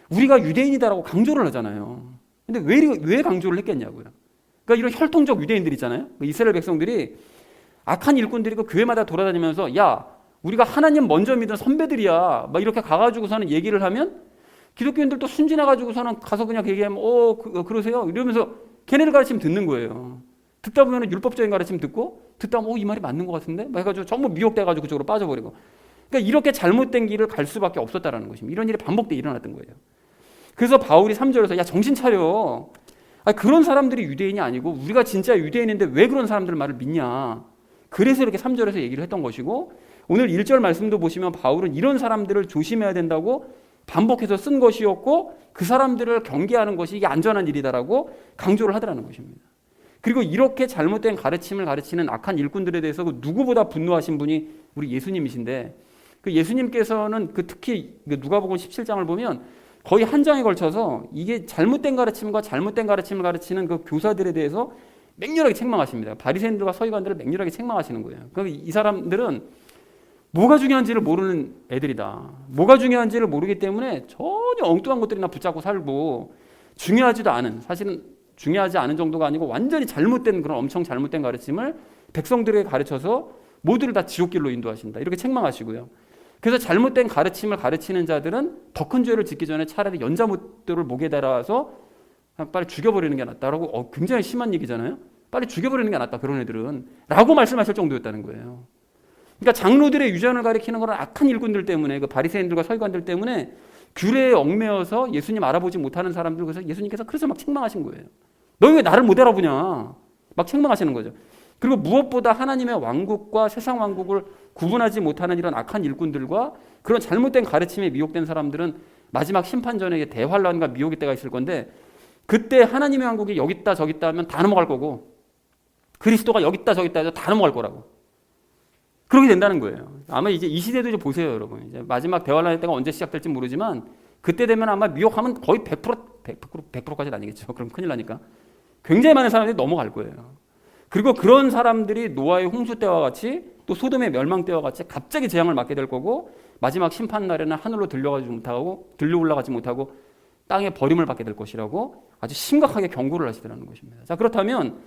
우리가 유대인이다라고 강조를 하잖아요. 근데 왜 강조를 했겠냐고요. 그러니까 이런 혈통적 유대인들 있잖아요. 이스라엘 백성들이 악한 일꾼들이 그 교회마다 돌아다니면서 야, 우리가 하나님 먼저 믿은 선배들이야, 막 이렇게 가가지고서는 얘기를 하면 기독교인들도 순진해가지고서는 가서 그냥 얘기하면 그러세요? 이러면서 걔네를 가르치면 듣는 거예요. 듣다 보면 율법적인 가르침 듣고 듣다 보면 이 말이 맞는 것 같은데? 막 해가지고 전부 미혹돼가지고 그쪽으로 빠져버리고. 그러니까 이렇게 잘못된 길을 갈 수밖에 없었다라는 것입니다. 이런 일이 반복돼 일어났던 거예요. 그래서 바울이 3절에서 야, 정신 차려. 아니, 그런 사람들이 유대인이 아니고 우리가 진짜 유대인인데 왜 그런 사람들 말을 믿냐. 그래서 이렇게 3절에서 얘기를 했던 것이고, 오늘 1절 말씀도 보시면 바울은 이런 사람들을 조심해야 된다고 반복해서 쓴 것이었고, 그 사람들을 경계하는 것이 이게 안전한 일이다라고 강조를 하더라는 것입니다. 그리고 이렇게 잘못된 가르침을 가르치는 악한 일꾼들에 대해서 누구보다 분노하신 분이 우리 예수님이신데, 그 예수님께서는 그 특히 누가복음 17장을 보면 거의 한 장에 걸쳐서 이게 잘못된 가르침과 잘못된 가르침을 가르치는 그 교사들에 대해서 맹렬하게 책망하십니다. 바리새인들과 서기관들을 맹렬하게 책망하시는 거예요. 그럼 이 사람들은 뭐가 중요한지를 모르는 애들이다. 뭐가 중요한지를 모르기 때문에 전혀 엉뚱한 것들이나 붙잡고 살고 중요하지도 않은, 사실은 중요하지 않은 정도가 아니고 완전히 잘못된 그런 엄청 잘못된 가르침을 백성들에게 가르쳐서 모두를 다 지옥길로 인도하신다. 이렇게 책망하시고요. 그래서 잘못된 가르침을 가르치는 자들은 더 큰 죄를 짓기 전에 차라리 연자못들을 목에 달아서 빨리 죽여버리는 게 낫다라고, 굉장히 심한 얘기잖아요. 빨리 죽여버리는 게 낫다, 그런 애들은. 라고 말씀하실 정도였다는 거예요. 그러니까 장로들의 유전을 가리키는 그런 악한 일꾼들 때문에, 그 바리새인들과 서기관들 때문에 규례에 얽매여서 예수님 알아보지 못하는 사람들, 그래서 예수님께서 그래서 막 책망하신 거예요. 너희 왜 나를 못 알아보냐? 막 책망하시는 거죠. 그리고 무엇보다 하나님의 왕국과 세상 왕국을 구분하지 못하는 이런 악한 일꾼들과 그런 잘못된 가르침에 미혹된 사람들은 마지막 심판 전에 대환란과 미혹의 때가 있을 건데, 그때 하나님의 왕국이 여기 있다 저기 있다 하면 다 넘어갈 거고, 그리스도가 여기 있다 저기 있다 해서 다 넘어갈 거라고. 그렇게 된다는 거예요. 아마 이제 이 시대도 이제 보세요, 여러분. 이제 마지막 대환란의 때가 언제 시작될지 모르지만 그때 되면 아마 미혹하면 거의 100%까지는 아니겠죠. 그럼 큰일 나니까. 굉장히 많은 사람들이 넘어갈 거예요. 그리고 그런 사람들이 노아의 홍수 때와 같이 또 소돔의 멸망 때와 같이 갑자기 재앙을 맞게 될 거고, 마지막 심판 날에는 하늘로 들려 올라가지 못하고 땅에 버림을 받게 될 것이라고 아주 심각하게 경고를 하시더라는 것입니다. 자, 그렇다면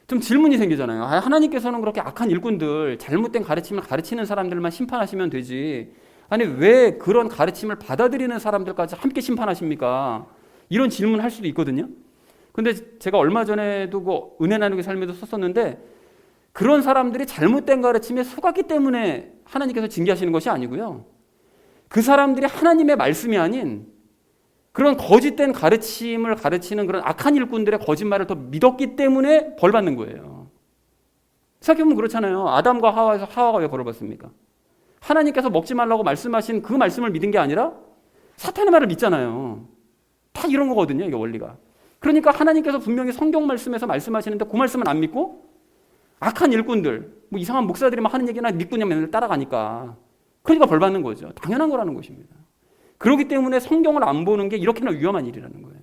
좀 질문이 생기잖아요. 하나님께서는 그렇게 악한 일꾼들, 잘못된 가르침을 가르치는 사람들만 심판하시면 되지, 아니 왜 그런 가르침을 받아들이는 사람들까지 함께 심판하십니까? 이런 질문을 할 수도 있거든요. 근데 제가 얼마 전에도 그 은혜 나누기 삶에도 썼었는데, 그런 사람들이 잘못된 가르침에 속았기 때문에 하나님께서 징계하시는 것이 아니고요. 그 사람들이 하나님의 말씀이 아닌 그런 거짓된 가르침을 가르치는 그런 악한 일꾼들의 거짓말을 더 믿었기 때문에 벌 받는 거예요. 생각해보면 그렇잖아요. 아담과 하와에서 하와가 왜 벌을 받습니까? 하나님께서 먹지 말라고 말씀하신 그 말씀을 믿은 게 아니라 사탄의 말을 믿잖아요. 다 이런 거거든요, 이게 원리가. 그러니까 하나님께서 분명히 성경 말씀에서 말씀하시는데 그 말씀은 안 믿고 악한 일꾼들, 뭐 이상한 목사들이 막 하는 얘기나 믿고 그냥 맨날 따라가니까, 그러니까 벌 받는 거죠. 당연한 거라는 것입니다. 그렇기 때문에 성경을 안 보는 게 이렇게나 위험한 일이라는 거예요.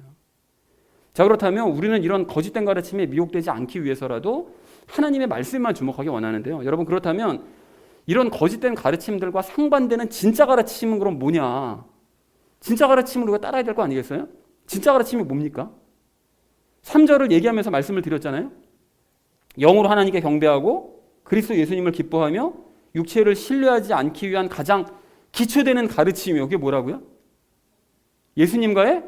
자, 그렇다면 우리는 이런 거짓된 가르침에 미혹되지 않기 위해서라도 하나님의 말씀만 주목하기 원하는데요. 여러분, 그렇다면 이런 거짓된 가르침들과 상반되는 진짜 가르침은 그럼 뭐냐? 진짜 가르침을 우리가 따라야 될 거 아니겠어요? 진짜 가르침이 뭡니까? 3절을 얘기하면서 말씀을 드렸잖아요. 영으로 하나님께 경배하고 그리스도 예수님을 기뻐하며 육체를 신뢰하지 않기 위한 가장 기초되는 가르침이요. 그게 뭐라고요? 예수님과의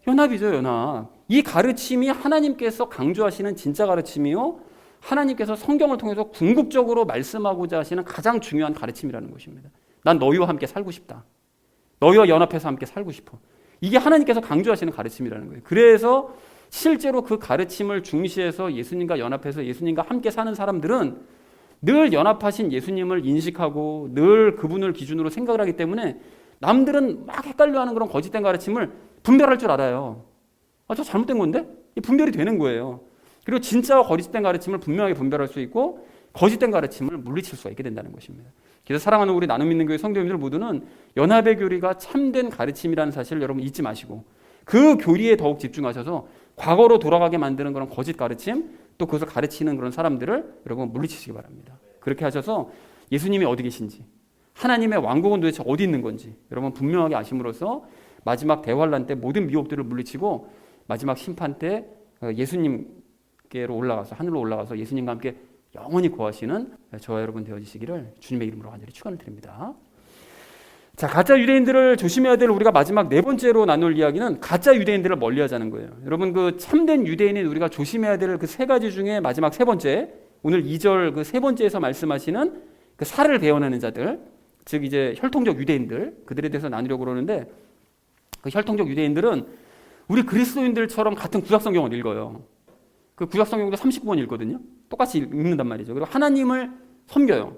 연합이죠, 연합. 이 가르침이 하나님께서 강조하시는 진짜 가르침이요, 하나님께서 성경을 통해서 궁극적으로 말씀하고자 하시는 가장 중요한 가르침이라는 것입니다. 난 너희와 함께 살고 싶다. 너희와 연합해서 함께 살고 싶어. 이게 하나님께서 강조하시는 가르침이라는 거예요. 그래서 실제로 그 가르침을 중시해서 예수님과 연합해서 예수님과 함께 사는 사람들은 늘 연합하신 예수님을 인식하고 늘 그분을 기준으로 생각을 하기 때문에 남들은 막 헷갈려하는 그런 거짓된 가르침을 분별할 줄 알아요. 저 잘못된 건데? 분별이 되는 거예요. 그리고 진짜와 거짓된 가르침을 분명하게 분별할 수 있고 거짓된 가르침을 물리칠 수가 있게 된다는 것입니다. 그래서 사랑하는 우리 나눔 믿는 교회 성도님들 모두는 연합의 교리가 참된 가르침이라는 사실을 여러분 잊지 마시고 그 교리에 더욱 집중하셔서 과거로 돌아가게 만드는 그런 거짓 가르침, 또 그것을 가르치는 그런 사람들을 여러분 물리치시기 바랍니다. 그렇게 하셔서 예수님이 어디 계신지, 하나님의 왕국은 도대체 어디 있는 건지 여러분 분명하게 아심으로써 마지막 대환란 때 모든 미혹들을 물리치고 마지막 심판 때 예수님께로 올라가서, 하늘로 올라가서 예수님과 함께 영원히 거하시는 저와 여러분 되어지시기를 주님의 이름으로 간절히 축원을 드립니다. 자, 가짜 유대인들을 조심해야 될 우리가 마지막 네 번째로 나눌 이야기는 가짜 유대인들을 멀리하자는 거예요. 여러분, 그 참된 유대인인 우리가 조심해야 될 그 세 가지 중에 마지막 세 번째, 오늘 2절 그 세 번째에서 말씀하시는 그 살을 베어내는 자들, 즉 이제 혈통적 유대인들, 그들에 대해서 나누려고 그러는데, 그 혈통적 유대인들은 우리 그리스도인들처럼 같은 구약성경을 읽어요. 그 구약성경도 39번 읽거든요. 똑같이 읽는단 말이죠. 그리고 하나님을 섬겨요.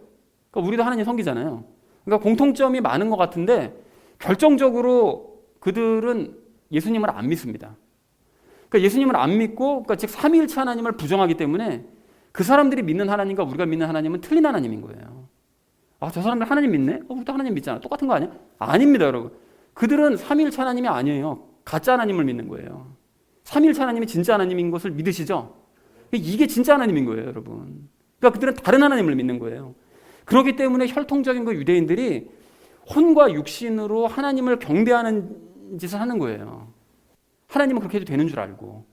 그러니까 우리도 하나님 섬기잖아요. 그러니까 공통점이 많은 것 같은데 결정적으로 그들은 예수님을 안 믿습니다. 그러니까 예수님을 안 믿고, 그러니까 즉 삼위일체 하나님을 부정하기 때문에 그 사람들이 믿는 하나님과 우리가 믿는 하나님은 틀린 하나님인 거예요. 저 사람들 하나님 믿네? 우리도 하나님 믿잖아. 똑같은 거 아니야? 아닙니다, 여러분. 그들은 삼위일체 하나님이 아니에요. 가짜 하나님을 믿는 거예요. 삼위일체 하나님이 진짜 하나님인 것을 믿으시죠? 이게 진짜 하나님인 거예요, 여러분. 그러니까 그들은 다른 하나님을 믿는 거예요. 그렇기 때문에 혈통적인 그 유대인들이 혼과 육신으로 하나님을 경배하는 짓을 하는 거예요. 하나님은 그렇게 해도 되는 줄 알고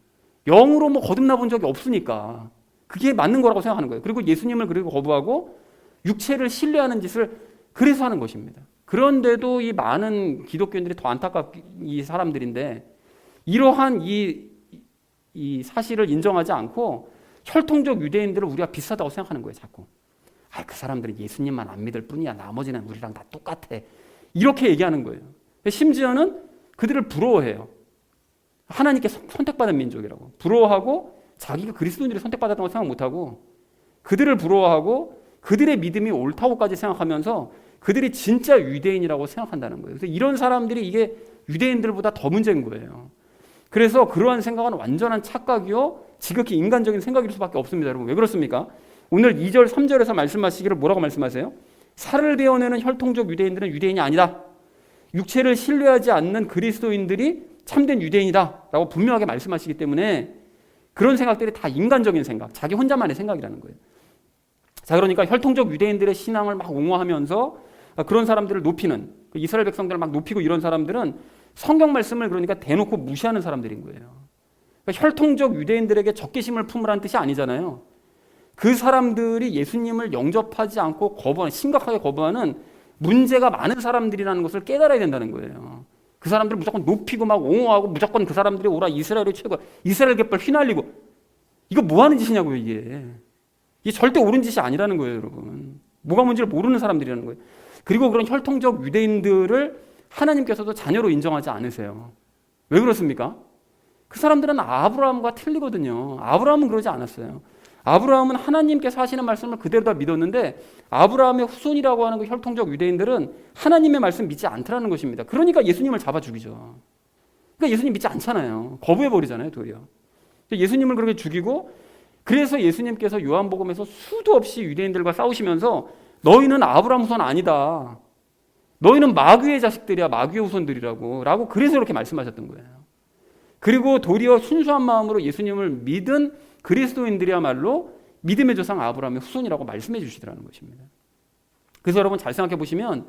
영으로 뭐 거듭나 본 적이 없으니까 그게 맞는 거라고 생각하는 거예요. 그리고 예수님을 그리고 거부하고 육체를 신뢰하는 짓을 그래서 하는 것입니다. 그런데도 이 많은 기독교인들이 더 안타깝게 이 사람들인데 이러한 이 사실을 인정하지 않고 혈통적 유대인들을 우리가 비슷하다고 생각하는 거예요. 자꾸. 그 사람들은 예수님만 안 믿을 뿐이야. 나머지는 우리랑 다 똑같아. 이렇게 얘기하는 거예요. 심지어는 그들을 부러워해요. 하나님께 선택받은 민족이라고. 부러워하고 자기가 그리스도인들이 선택받았다고 생각 못하고 그들을 부러워하고 그들의 믿음이 옳다고까지 생각하면서 그들이 진짜 유대인이라고 생각한다는 거예요. 그래서 이런 사람들이 이게 유대인들보다 더 문제인 거예요. 그래서 그러한 생각은 완전한 착각이요 지극히 인간적인 생각일 수밖에 없습니다. 여러분 왜 그렇습니까? 오늘 2절 3절에서 말씀하시기를 뭐라고 말씀하세요? 살을 베어내는 혈통적 유대인들은 유대인이 아니다. 육체를 신뢰하지 않는 그리스도인들이 참된 유대인이다 라고 분명하게 말씀하시기 때문에 그런 생각들이 다 인간적인 생각, 자기 혼자만의 생각이라는 거예요. 자, 그러니까 혈통적 유대인들의 신앙을 막 옹호하면서 그런 사람들을 높이는, 이스라엘 백성들을 막 높이고 이런 사람들은 성경 말씀을 그러니까 대놓고 무시하는 사람들인 거예요. 그러니까 혈통적 유대인들에게 적개심을 품으라는 뜻이 아니잖아요. 그 사람들이 예수님을 영접하지 않고 거부하는, 심각하게 거부하는 문제가 많은 사람들이라는 것을 깨달아야 된다는 거예요. 그 사람들을 무조건 높이고 막 옹호하고 무조건 그 사람들이 오라 이스라엘이 최고, 이스라엘 갯벌 휘날리고 이거 뭐 하는 짓이냐고요, 이게. 이게 절대 옳은 짓이 아니라는 거예요, 여러분. 뭐가 뭔지를 모르는 사람들이라는 거예요. 그리고 그런 혈통적 유대인들을 하나님께서도 자녀로 인정하지 않으세요. 왜 그렇습니까? 그 사람들은 아브라함과 틀리거든요. 아브라함은 그러지 않았어요. 아브라함은 하나님께서 하시는 말씀을 그대로 다 믿었는데 아브라함의 후손이라고 하는 그 혈통적 유대인들은 하나님의 말씀 믿지 않더라는 것입니다. 그러니까 예수님을 잡아 죽이죠. 그러니까 예수님 믿지 않잖아요. 거부해버리잖아요, 도리어. 예수님을 그렇게 죽이고 그래서 예수님께서 요한복음에서 수도 없이 유대인들과 싸우시면서 너희는 아브라함 후손 아니다. 너희는 마귀의 자식들이야. 마귀의 후손들이라고. 라고 그래서 이렇게 말씀하셨던 거예요. 그리고 도리어 순수한 마음으로 예수님을 믿은 그리스도인들이야말로 믿음의 조상 아브라함의 후손이라고 말씀해 주시더라는 것입니다. 그래서 여러분 잘 생각해 보시면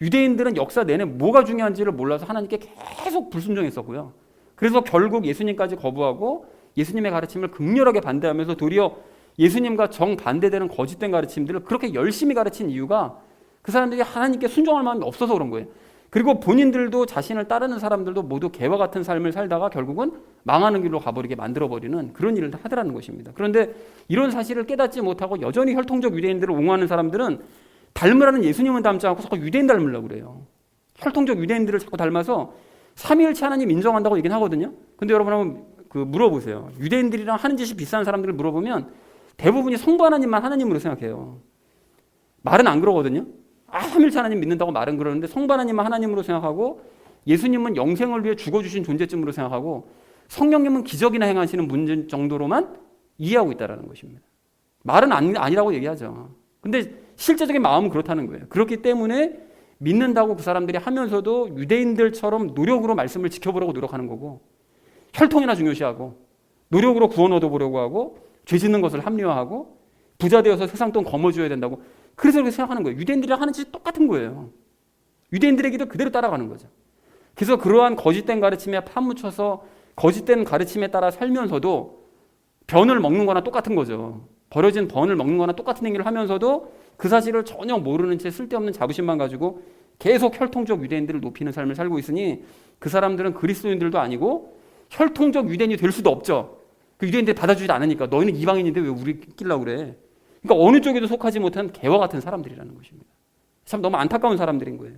유대인들은 역사 내내 뭐가 중요한지를 몰라서 하나님께 계속 불순종했었고요. 그래서 결국 예수님까지 거부하고 예수님의 가르침을 극렬하게 반대하면서 도리어 예수님과 정반대되는 거짓된 가르침들을 그렇게 열심히 가르친 이유가 그 사람들이 하나님께 순종할 마음이 없어서 그런 거예요. 그리고 본인들도 자신을 따르는 사람들도 모두 개와 같은 삶을 살다가 결국은 망하는 길로 가버리게 만들어버리는 그런 일을 하더라는 것입니다. 그런데 이런 사실을 깨닫지 못하고 여전히 혈통적 유대인들을 옹호하는 사람들은 닮으라는 예수님은 닮지 않고 자꾸 유대인 닮으려고 그래요. 혈통적 유대인들을 자꾸 닮아서 삼위일체 하나님 인정한다고 얘기는 하거든요. 근데 여러분 한번 물어보세요. 유대인들이랑 하는 짓이 비슷한 사람들을 물어보면 대부분이 성부 하나님만 하나님으로 생각해요. 말은 안 그러거든요. 삼위일체 하나님 믿는다고 말은 그러는데 성부 하나님만 하나님으로 생각하고 예수님은 영생을 위해 죽어주신 존재쯤으로 생각하고 성령님은 기적이나 행하시는 문제 정도로만 이해하고 있다는 것입니다. 말은 아니라고 얘기하죠. 근데 실제적인 마음은 그렇다는 거예요. 그렇기 때문에 믿는다고 그 사람들이 하면서도 유대인들처럼 노력으로 말씀을 지켜보려고 노력하는 거고 혈통이나 중요시하고 노력으로 구원 얻어보려고 하고 죄 짓는 것을 합리화하고 부자 되어서 세상 돈 거머쥐어야 된다고 그래서 그렇게 생각하는 거예요. 유대인들이랑 하는 짓이 똑같은 거예요. 유대인들에게도 그대로 따라가는 거죠. 그래서 그러한 거짓된 가르침에 파묻혀서 거짓된 가르침에 따라 살면서도 변을 먹는 거나 똑같은 거죠. 버려진 번을 먹는 거나 똑같은 행위를 하면서도 그 사실을 전혀 모르는 채 쓸데없는 자부심만 가지고 계속 혈통적 유대인들을 높이는 삶을 살고 있으니 그 사람들은 그리스도인들도 아니고 혈통적 유대인이 될 수도 없죠. 그 유대인들이 받아주지 않으니까 너희는 이방인인데 왜 우리 끼려고 그래. 그러니까 어느 쪽에도 속하지 못한 개와 같은 사람들이라는 것입니다. 참 너무 안타까운 사람들인 거예요.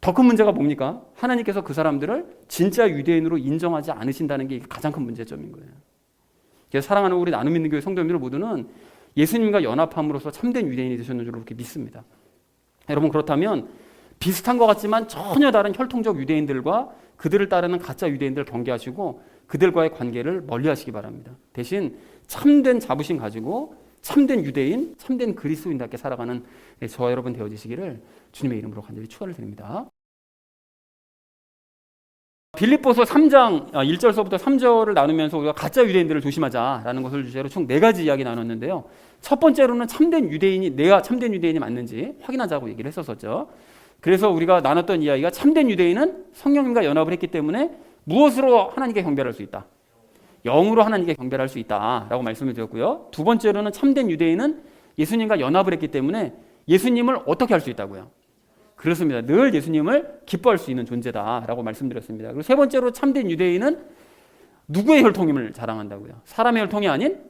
더 큰 문제가 뭡니까? 하나님께서 그 사람들을 진짜 유대인으로 인정하지 않으신다는 게 가장 큰 문제점인 거예요. 그래서 사랑하는 우리 나눔 있는 교회 성도님들 모두는 예수님과 연합함으로써 참된 유대인이 되셨는 줄 그렇게 믿습니다. 여러분 그렇다면 비슷한 것 같지만 전혀 다른 혈통적 유대인들과 그들을 따르는 가짜 유대인들을 경계하시고 그들과의 관계를 멀리하시기 바랍니다. 대신 참된 자부심 가지고 참된 유대인, 참된 그리스도인답게 살아가는 저와 여러분 되어지시기를 주님의 이름으로 간절히 축원을 드립니다. 빌립보서 3장 1절서부터 3절을 나누면서 우리가 가짜 유대인들을 조심하자라는 것을 주제로 총 4가지 이야기 나눴는데요. 첫 번째로는 참된 유대인이 내가 참된 유대인이 맞는지 확인하자고 얘기를 했었었죠. 그래서 우리가 나눴던 이야기가 참된 유대인은 성령님과 연합을 했기 때문에 무엇으로 하나님께 경배할 수 있다? 영으로 하나님께 경배할 수 있다라고 말씀을 드렸고요. 두 번째로는 참된 유대인은 예수님과 연합을 했기 때문에 예수님을 어떻게 할 수 있다고요? 그렇습니다. 늘 예수님을 기뻐할 수 있는 존재다라고 말씀드렸습니다. 그리고 세 번째로 참된 유대인은 누구의 혈통임을 자랑한다고요? 사람의 혈통이 아닌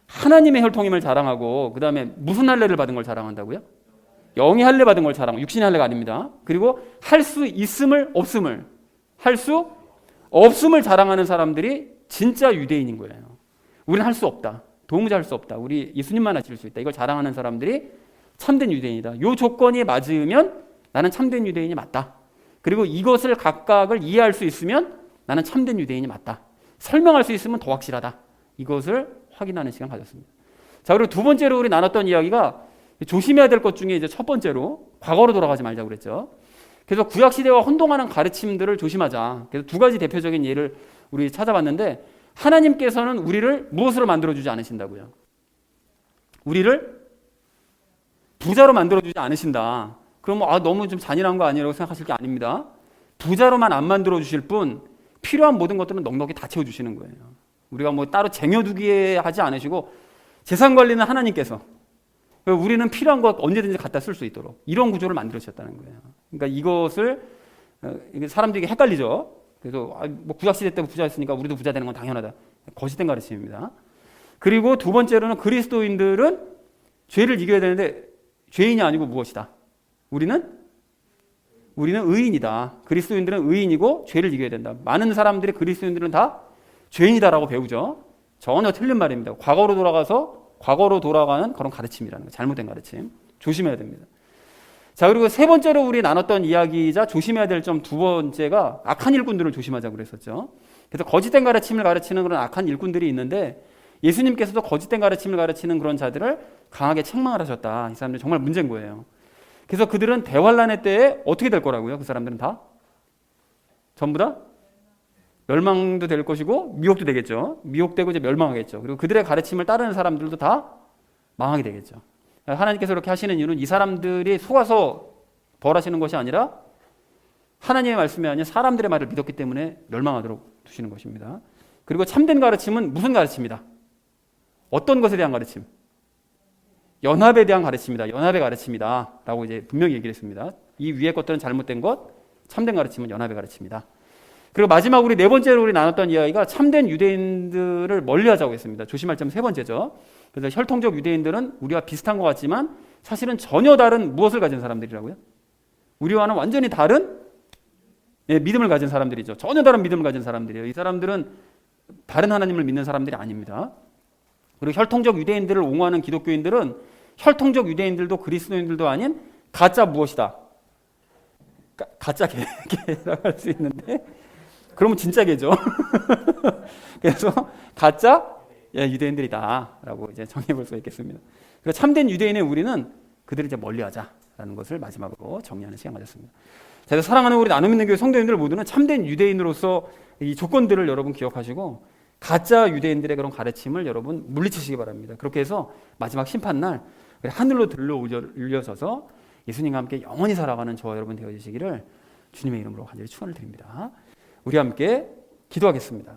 하나님의 혈통임을 자랑하고, 그 다음에 무슨 할례를 받은 걸 자랑한다고요? 영의 할례 받은 걸 자랑하고, 육신의 할례가 아닙니다. 그리고 할 수 있음을 없음을, 할 수 없음을 자랑하는 사람들이 진짜 유대인인 거예요. 우리는 할 수 없다. 도무지 할 수 없다. 우리 예수님만 하실 수 있다. 이걸 자랑하는 사람들이 참된 유대인이다. 이 조건이 맞으면 나는 참된 유대인이 맞다. 그리고 이것을 각각을 이해할 수 있으면 나는 참된 유대인이 맞다. 설명할 수 있으면 더 확실하다. 이것을 확인하는 시간 가졌습니다. 자, 그리고 두 번째로 우리 나눴던 이야기가 조심해야 될 것 중에 이제 첫 번째로 과거로 돌아가지 말자고 그랬죠. 그래서 구약 시대와 혼동하는 가르침들을 조심하자. 그래서 두 가지 대표적인 예를 우리 찾아봤는데, 하나님께서는 우리를 무엇으로 만들어주지 않으신다고요? 우리를 부자로 만들어주지 않으신다. 그러면 너무 좀 잔인한 거 아니라고 생각하실 게 아닙니다. 부자로만 안 만들어주실 뿐 필요한 모든 것들은 넉넉히 다 채워주시는 거예요. 우리가 뭐 따로 쟁여두기에 하지 않으시고 재산 관리는 하나님께서, 우리는 필요한 것 언제든지 갖다 쓸 수 있도록 이런 구조를 만들어주셨다는 거예요. 그러니까 이것을 사람들이 헷갈리죠. 그래서 뭐 구약시대 때 부자였으니까 우리도 부자 되는 건 당연하다. 거짓된 가르침입니다. 그리고 두 번째로는 그리스도인들은 죄를 이겨야 되는데 죄인이 아니고 무엇이다? 우리는 의인이다. 그리스도인들은 의인이고 죄를 이겨야 된다. 많은 사람들이 그리스도인들은 다 죄인이다라고 배우죠. 전혀 틀린 말입니다. 과거로 돌아가는 그런 가르침이라는 거, 잘못된 가르침. 조심해야 됩니다. 자, 그리고 세 번째로 우리 나눴던 이야기이자 조심해야 될 점 두 번째가 악한 일꾼들을 조심하자고 그랬었죠. 그래서 거짓된 가르침을 가르치는 그런 악한 일꾼들이 있는데, 예수님께서도 거짓된 가르침을 가르치는 그런 자들을 강하게 책망을 하셨다. 이 사람들이 정말 문제인 거예요. 그래서 그들은 대환란의 때에 어떻게 될 거라고요? 그 사람들은 다? 전부 다? 멸망도 될 것이고 미혹도 되겠죠. 미혹되고 이제 멸망하겠죠. 그리고 그들의 가르침을 따르는 사람들도 다 망하게 되겠죠. 하나님께서 그렇게 하시는 이유는 이 사람들이 속아서 벌하시는 것이 아니라 하나님의 말씀이 아닌 사람들의 말을 믿었기 때문에 멸망하도록 두시는 것입니다. 그리고 참된 가르침은 무슨 가르침이다? 어떤 것에 대한 가르침? 연합에 대한 가르침이다. 연합의 가르침이다. 라고 이제 분명히 얘기를 했습니다. 이 위의 것들은 잘못된 것, 참된 가르침은 연합의 가르침이다. 그리고 마지막 우리 네 번째로 우리 나눴던 이야기가 참된 유대인들을 멀리하자고 했습니다. 조심할 점 세 번째죠. 그래서 혈통적 유대인들은 우리와 비슷한 것 같지만 사실은 전혀 다른 무엇을 가진 사람들이라고요? 우리와는 완전히 다른 믿음을 가진 사람들이죠. 전혀 다른 믿음을 가진 사람들이에요. 이 사람들은 다른 하나님을 믿는 사람들이 아닙니다. 그리고 혈통적 유대인들을 옹호하는 기독교인들은 혈통적 유대인들도 그리스도인들도 아닌 가짜 무엇이다? 가짜 개라고 할 수 있는데, 그러면 진짜 개죠. 그래서 가짜 유대인들이다라고 이제 정해 볼 수 있겠습니다. 그래서 참된 유대인의 우리는 그들을 이제 멀리하자라는 것을 마지막으로 정리하는 시간 가졌습니다. 자, 그래서 사랑하는 우리 나눔 있는 교회 성도님들 모두는 참된 유대인으로서 이 조건들을 여러분 기억하시고 가짜 유대인들의 그런 가르침을 여러분 물리치시기 바랍니다. 그렇게 해서 마지막 심판날 하늘로 들러 올려져서 예수님과 함께 영원히 살아가는 저와 여러분 되어주시기를 주님의 이름으로 간절히 축원을 드립니다. 우리 함께 기도하겠습니다.